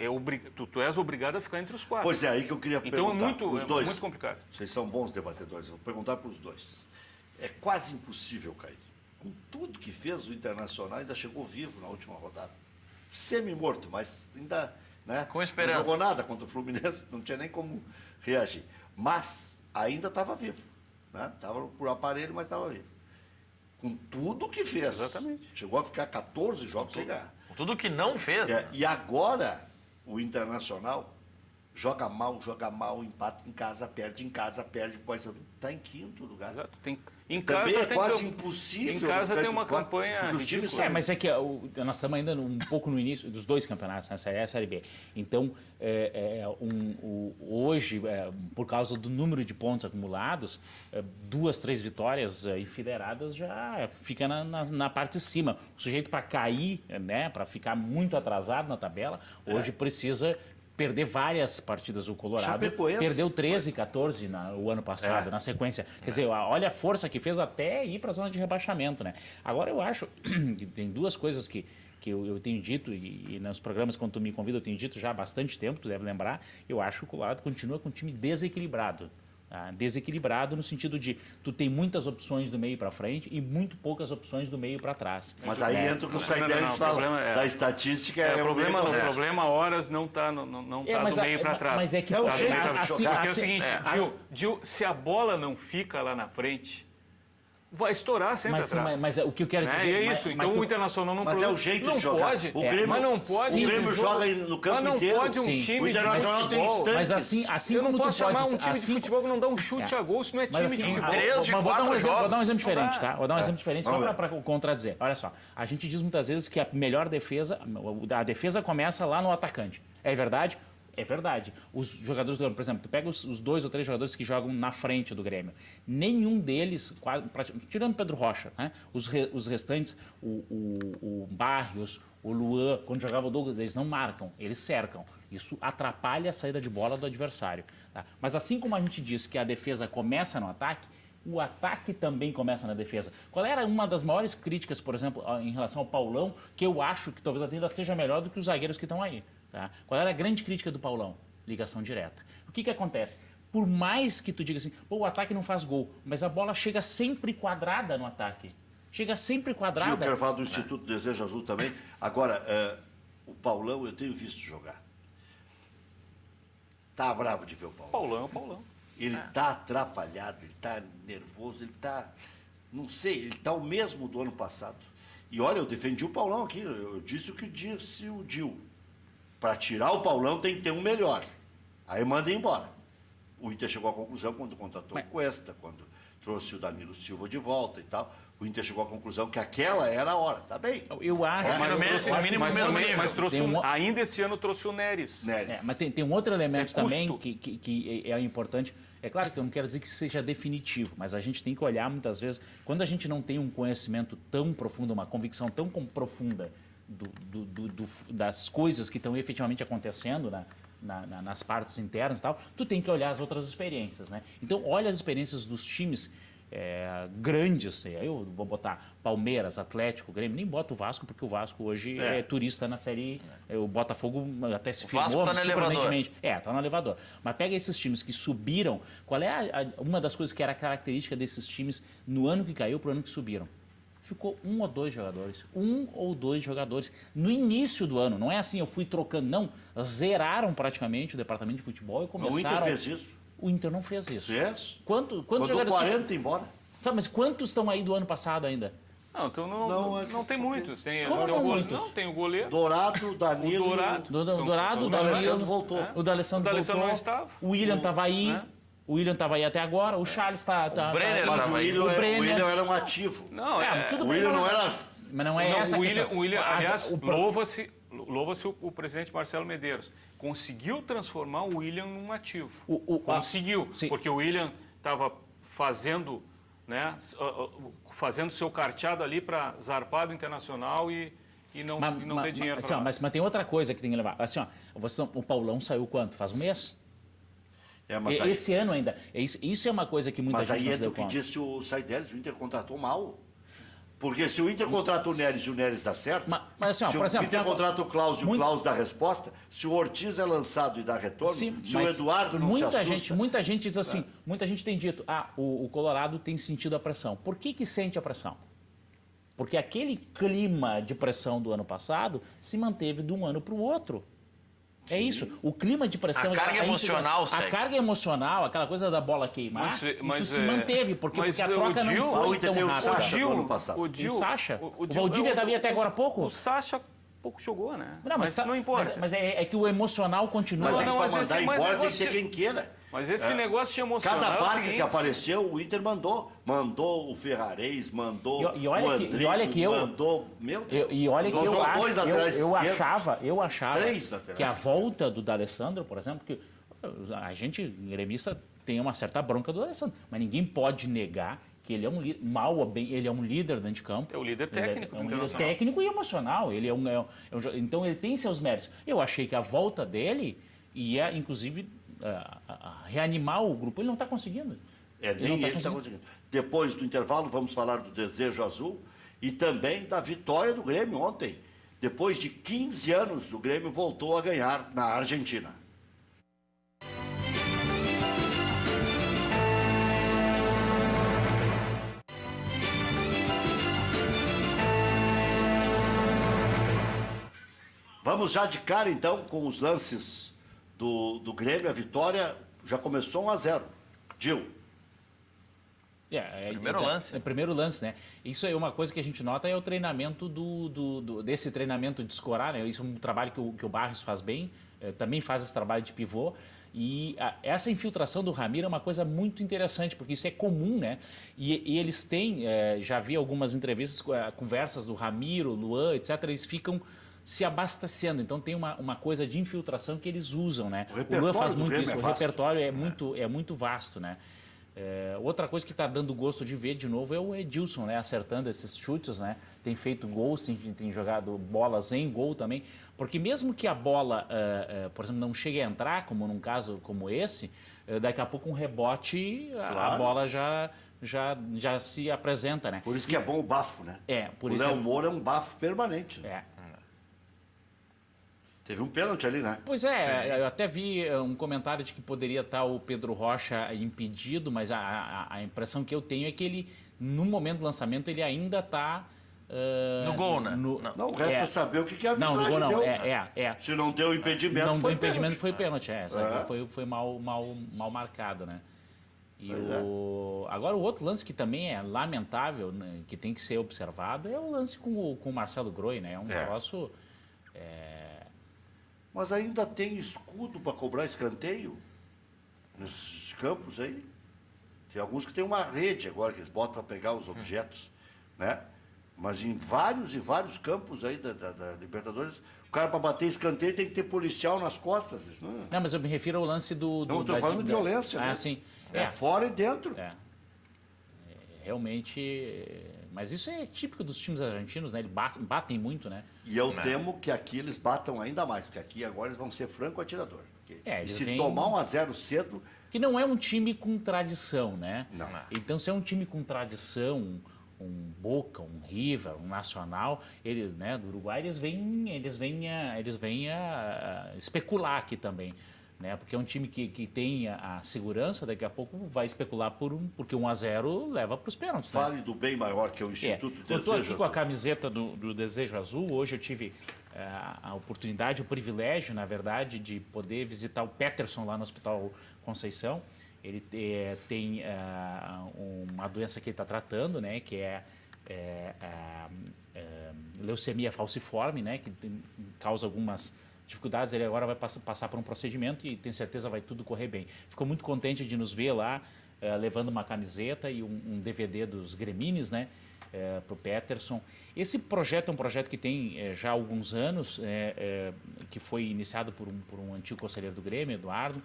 tu és obrigado a ficar entre os 4. Pois é, aí que eu queria Então perguntar. Os dois. muito complicado. Vocês são bons debatedores, vou perguntar para os dois. É quase impossível cair. Com tudo que fez, o Internacional ainda chegou vivo na última rodada. Semi-morto, mas ainda... Né? Com esperança. Não jogou nada contra o Fluminense, não tinha nem como reagir. Mas ainda estava vivo. Estava por aparelho, mas estava vivo. Com tudo que fez. Exatamente. Chegou a ficar 14 jogos sem ganhar. Tudo que não fez, né? E agora, o Internacional joga mal, empata em casa, perde, pode está em quinto lugar. Exato. Em Também casa é tem quase que- impossível. Em casa no tem uma Campeonato dos campanha Quatro, porque os times ridícula. são- Mas é que nós estamos ainda um pouco no início dos dois campeonatos, né? Série A e Série B. Então, hoje, por causa do número de pontos acumulados, 2, 3 vitórias enfileiradas já fica na parte de cima. O sujeito para cair, né? Para ficar muito atrasado na tabela, hoje precisa perder várias partidas. O Colorado Chapecoense. perdeu 13, 14 o ano passado, É. na sequência. Quer dizer, olha a força que fez até ir para a zona de rebaixamento, né? Agora, eu acho que tem duas coisas que eu tenho dito, e nos programas, quando tu me convida, eu tenho dito já há bastante tempo, tu deve lembrar. Eu acho que o Colorado continua com um time desequilibrado. Tá? Desequilibrado no sentido de tu tem muitas opções do meio para frente e muito poucas opções do meio para trás. Mas aí É. entra o que o Não, Saidelis não, o fala. problema é- Da estatística O o problema, meio o correto. problema, horas, não está do meio para trás. Mas é que É o tá- jeito tá- de assim- jogar. Porque é o assim- seguinte, Gil, se a bola não fica lá na frente, vai estourar sempre atrás. Mas o que eu quero dizer... E é isso, então o Internacional não Mas é o jeito de jogar. Pode, O Grêmio, mas não pode... O Grêmio joga no campo inteiro. Mas não pode um time o Internacional de tem futebol... instantes. Mas assim eu não como posso tu pode... chamar um time de futebol que não dá um chute a gol, isso não é time de futebol. 3 de 4 jogos. Vou dar um exemplo diferente, tá? Vou dar um exemplo diferente Vamos só lá. para contradizer. Olha só, a gente diz muitas vezes que a melhor defesa, a defesa começa lá no atacante. É verdade? É verdade. Os jogadores do Grêmio, por exemplo, tu pega os 2 ou 3 jogadores que jogam na frente do Grêmio. Nenhum deles, tirando Pedro Rocha, né? Os restantes, o Barrios, o Luan, quando jogava o Douglas, eles não marcam, eles cercam. Isso atrapalha a saída de bola do adversário. Tá? Mas assim como a gente diz que a defesa começa no ataque, o ataque também começa na defesa. Qual era uma das maiores críticas, por exemplo, em relação ao Paulão, que eu acho que talvez ainda seja melhor do que os zagueiros que estão aí? Tá? Qual era a grande crítica do Paulão? Ligação direta. O que acontece? Por mais que tu diga assim, pô, o ataque não faz gol, mas a bola chega sempre quadrada no ataque. Chega sempre quadrada. Eu quero falar do Instituto Desejo Azul também. Agora, o Paulão, eu tenho visto jogar. Tá bravo de ver o Paulão. Paulão é o Paulão. Ele tá atrapalhado, ele tá nervoso, ele tá... Não sei, ele tá o mesmo do ano passado. E olha, eu defendi o Paulão aqui, eu disse o que disse o Dil. Para tirar o Paulão tem que ter um melhor. Aí manda embora. O Inter chegou à conclusão quando contratou o Cuesta, quando trouxe o Danilo Silva de volta e tal. O Inter chegou à conclusão que aquela era a hora. Tá bem. Eu acho... Ainda esse ano trouxe o Neres. Mas tem um outro elemento também que é importante. É claro que eu não quero dizer que seja definitivo, mas a gente tem que olhar muitas vezes... Quando a gente não tem um conhecimento tão profundo, uma convicção tão profunda das coisas que estão efetivamente acontecendo nas partes internas e tal, tu tem que olhar as outras experiências, né? Então, olha as experiências dos times grandes. Eu vou botar Palmeiras, Atlético, Grêmio, nem boto o Vasco, porque o Vasco hoje é turista na Série... O Botafogo até se firmou surpreendentemente. Tá no elevador. Mas pega esses times que subiram, qual é uma das coisas que era característica desses times no ano que caiu para o ano que subiram? Ficou 1 ou 2 jogadores. 1 ou 2 jogadores. No início do ano, não é assim, eu fui trocando, não. Zeraram praticamente o departamento de futebol e começaram... O Inter fez isso. O Inter não fez isso. Fez. Quantos jogadores... 40 embora. Sabe, mas quantos estão aí do ano passado ainda? Não, então não tem muitos. Como não muitos? Não, tem o goleiro. Dourado, Danilo... O D'Alessandro voltou. O D'Alessandro voltou. não estava. O William estava aí. O William estava aí até agora, o Charles está... O Brenner Mas estava aí. o William era um ativo. Não, tudo o bem, William não era... Mas não é essa a questão. O William, aliás, louva-se o presidente Marcelo Medeiros. Conseguiu transformar o William num ativo. Conseguiu, sim. Porque o William estava fazendo seu carteado ali para zarpar do Internacional e não ter dinheiro para mas tem outra coisa que tem que levar. Assim, o Paulão saiu quanto? Faz um mês? Esse ano ainda. Isso é uma coisa que muita gente não se deu conta. Mas aí é do que disse o Saidelis, o Inter contratou mal. Porque se o Inter contrata o Neres e o Neres dá certo, assim, se por exemplo, o Inter contrata o Klaus e o Klaus dá resposta, se o Ortiz é lançado e dá retorno, se o Eduardo não se assusta... Muita gente diz assim, muita gente tem dito, o Colorado tem sentido a pressão. Por que sente a pressão? Porque aquele clima de pressão do ano passado se manteve de um ano para o outro. É isso. O clima de pressão... A carga emocional, A carga emocional, aquela coisa da bola queimar, isso se manteve, porque a troca não foi tão rápida. O Sacha? O Valdívia estava até agora há pouco? O Sacha pouco jogou, né? Mas não importa. Mas é que o emocional continua. Mas para mandar embora tem que ter quem queira. Mas esse negócio de emocional... Cada parte que apareceu, o Inter mandou. Mandou o Ferrarese, mandou o Andrigo, mandou... Meu Deus. E olha que eu achava três que a volta do D'Alessandro, por exemplo, que a gente, gremista, tem uma certa bronca do D'Alessandro, mas ninguém pode negar que ele é um líder, mal ou bem, ele é um líder dentro de campo. É o líder técnico. É um líder técnico e emocional. Ele então ele tem seus méritos. Eu achei que a volta dele ia, inclusive... reanimar o grupo, ele não está conseguindo. Nem ele está conseguindo. Depois do intervalo, vamos falar do Desejo Azul e também da vitória do Grêmio ontem. Depois de 15 anos, o Grêmio voltou a ganhar na Argentina. Vamos já de cara, então, com os lances do Grêmio. A vitória já começou 1-0. Gil. Primeiro lance. Primeiro lance, né? Isso é uma coisa que a gente nota, é o treinamento desse treinamento de escorar, né? Isso é um trabalho que o Barrios faz bem, também faz esse trabalho de pivô. E essa infiltração do Ramiro é uma coisa muito interessante, porque isso é comum, né? E eles têm, já vi algumas entrevistas, conversas do Ramiro, Luan, etc., eles ficam se abastecendo. Então tem uma coisa de infiltração que eles usam, né? O Luan faz muito isso, o repertório é muito vasto, né? Outra coisa que está dando gosto de ver de novo é o Edilson, né? Acertando esses chutes, né? Tem feito gols, tem jogado bolas em gol também, porque mesmo que a bola, por exemplo, não chegue a entrar, como num caso como esse, daqui a pouco um rebote, a bola já se apresenta, né? Por isso que é bom o bafo, né? Por o isso Léo Moura é um bafo permanente. Teve um pênalti ali, né? Pois é, eu até vi um comentário de que poderia estar o Pedro Rocha impedido, mas a impressão que eu tenho é que ele, no momento do lançamento, ele ainda está... no gol, né? Não, resta saber o que a arbitragem no gol não, deu. Se não deu impedimento, não foi deu impedimento, pênalti. foi pênalti. Foi mal marcado, né? Agora, o outro lance que também é lamentável, né, que tem que ser observado, é o lance com o Marcelo Groi, né? É um troço... Mas ainda tem escudo para cobrar escanteio nesses campos aí. Tem alguns que tem uma rede agora que eles botam para pegar os objetos, né? Mas em vários e vários campos aí da Libertadores, o cara para bater escanteio tem que ter policial nas costas. Isso não, mas eu me refiro ao lance do... Não, estou falando de violência, né? Sim. Fora e dentro. Realmente... Mas isso é típico dos times argentinos, né? Eles batem muito, né? E eu temo que aqui eles batam ainda mais, porque aqui agora eles vão ser franco atirador. E se tomar 1-0 cedo... Que não é um time com tradição, né? Não. Então, se é um time com tradição, um Boca, um River, um Nacional, eles, né, do Uruguai, eles vêm a especular aqui também. Né? Porque é um time que tem a segurança, daqui a pouco vai especular porque 1-0 leva para os pênaltis. Fale do bem maior, que é o Instituto Desejo Azul. Eu estou aqui com a camiseta do Desejo Azul. Hoje eu tive a oportunidade, o privilégio, na verdade, de poder visitar o Peterson lá no Hospital Conceição. Ele tem uma doença que ele está tratando, né? Que é leucemia falciforme, né? Que causa algumas dificuldades. Ele agora vai passar por um procedimento e tenho certeza vai tudo correr bem. Ficou muito contente de nos ver lá, levando uma camiseta e um DVD dos Gremines, né, para o Peterson. Esse projeto é um projeto que tem já alguns anos, que foi iniciado por um antigo conselheiro do Grêmio, Eduardo,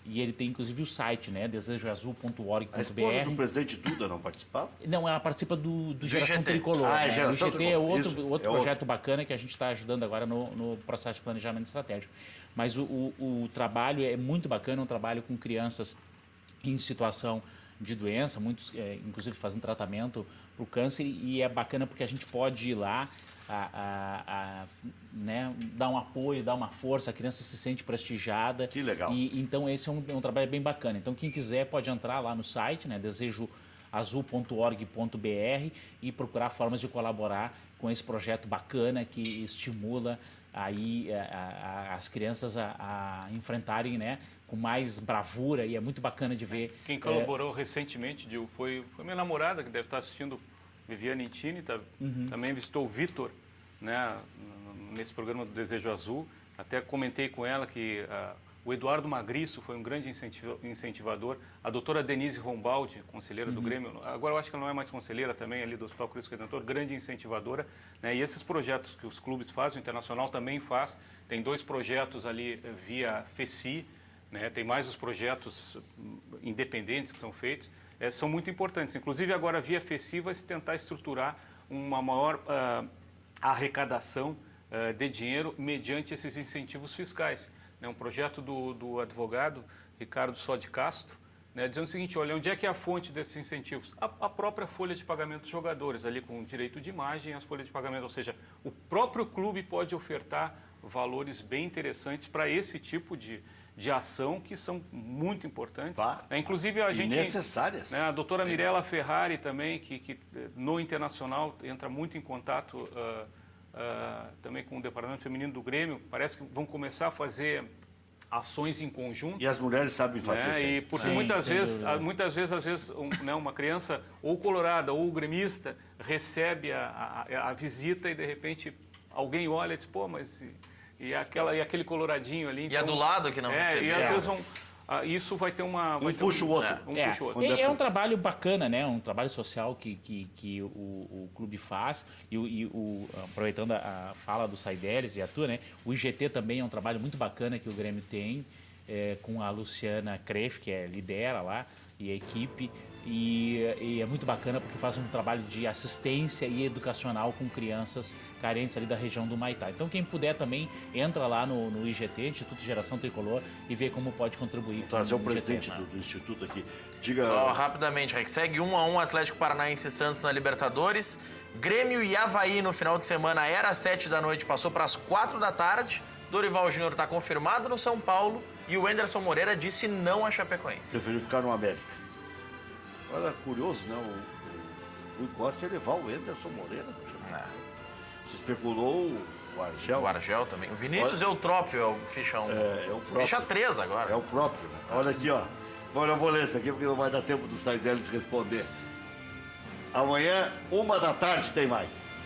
e ele tem inclusive o site, né, desejoazul.org.br. A esposa do presidente Duda não participava? Não, ela participa do Geração Tricolor. Geração o GT é outro projeto bacana que a gente está ajudando agora no processo de planejamento estratégico. Mas o trabalho é muito bacana, um trabalho com crianças em situação de doença, muitos inclusive fazem tratamento para o câncer, e é bacana porque a gente pode ir lá, né, dar um apoio, dar uma força, a criança se sente prestigiada. Que legal. Então esse é um trabalho bem bacana. Então quem quiser pode entrar lá no site, né, desejoazul.org.br, e procurar formas de colaborar com esse projeto bacana que estimula aí as crianças a enfrentarem, né, com mais bravura, e é muito bacana de ver. Quem colaborou recentemente, Gil, foi minha namorada, que deve estar assistindo, Viviane Intini, também visitou o Vitor, né, nesse programa do Desejo Azul. Até comentei com ela que o Eduardo Magriço foi um grande incentivador. A doutora Denise Rombaldi, conselheira do Grêmio, agora eu acho que ela não é mais conselheira também ali do Hospital Cristo Redentor, grande incentivadora. Né? E esses projetos que os clubes fazem, o Internacional também faz, tem 2 projetos ali via FECI, né? Tem mais os projetos independentes que são feitos, são muito importantes. Inclusive agora via FECI vai se tentar estruturar uma maior arrecadação de dinheiro mediante esses incentivos fiscais. Um projeto do advogado Ricardo Só de Castro, né, dizendo o seguinte: olha, onde é que é a fonte desses incentivos? A própria folha de pagamento dos jogadores, ali com direito de imagem, as folhas de pagamento, ou seja, o próprio clube pode ofertar valores bem interessantes para esse tipo de ação, que são muito importantes. Inclusive a gente... necessárias. Né, a doutora Mirella Ferrari também, que no Internacional entra muito em contato também com o Departamento Feminino do Grêmio, parece que vão começar a fazer ações em conjunto. E as mulheres sabem fazer. Né? bem. E porque Sim, muitas sem vezes, dúvida. às vezes, uma criança ou colorada ou gremista recebe a visita e de repente alguém olha e diz, pô, mas e aquele coloradinho ali. E é do lado que não recebeu. E às vezes isso vai ter uma... Um puxa o outro. puxa o outro. Quando É um trabalho bacana, né? Um trabalho social que o clube faz. Aproveitando a fala do Saideles e a tua, né? O IGT também é um trabalho muito bacana que o Grêmio tem, com a Luciana Kreff, que lidera lá, e a equipe. E é muito bacana porque faz um trabalho de assistência e educacional com crianças carentes ali da região do Maitá. Então, quem puder também, entra lá no IGT, Instituto de Geração Tricolor, e vê como pode contribuir. Vou trazer o IGT, presidente né? do Instituto aqui. Diga... Só rapidamente, Rick. Segue 1-1 Atlético Paranaense e Santos na Libertadores. Grêmio e Avaí no final de semana era às 7 da noite, passou para as 4 da tarde. Dorival Júnior está confirmado no São Paulo e o Enderson Moreira disse não a Chapecoense. Preferiu ficar no América. Olha, curioso, né? O Costa ia levar o Enderson Moreira. Se especulou o Argel. O Argel também. O Vinícius Eutrópio é o ficha 1. É o próprio. Ficha 3 agora. É o próprio. Né? Olha aqui, ó. Bom, eu vou ler isso aqui porque não vai dar tempo do Saideles responder. Amanhã, 1 da tarde, tem mais.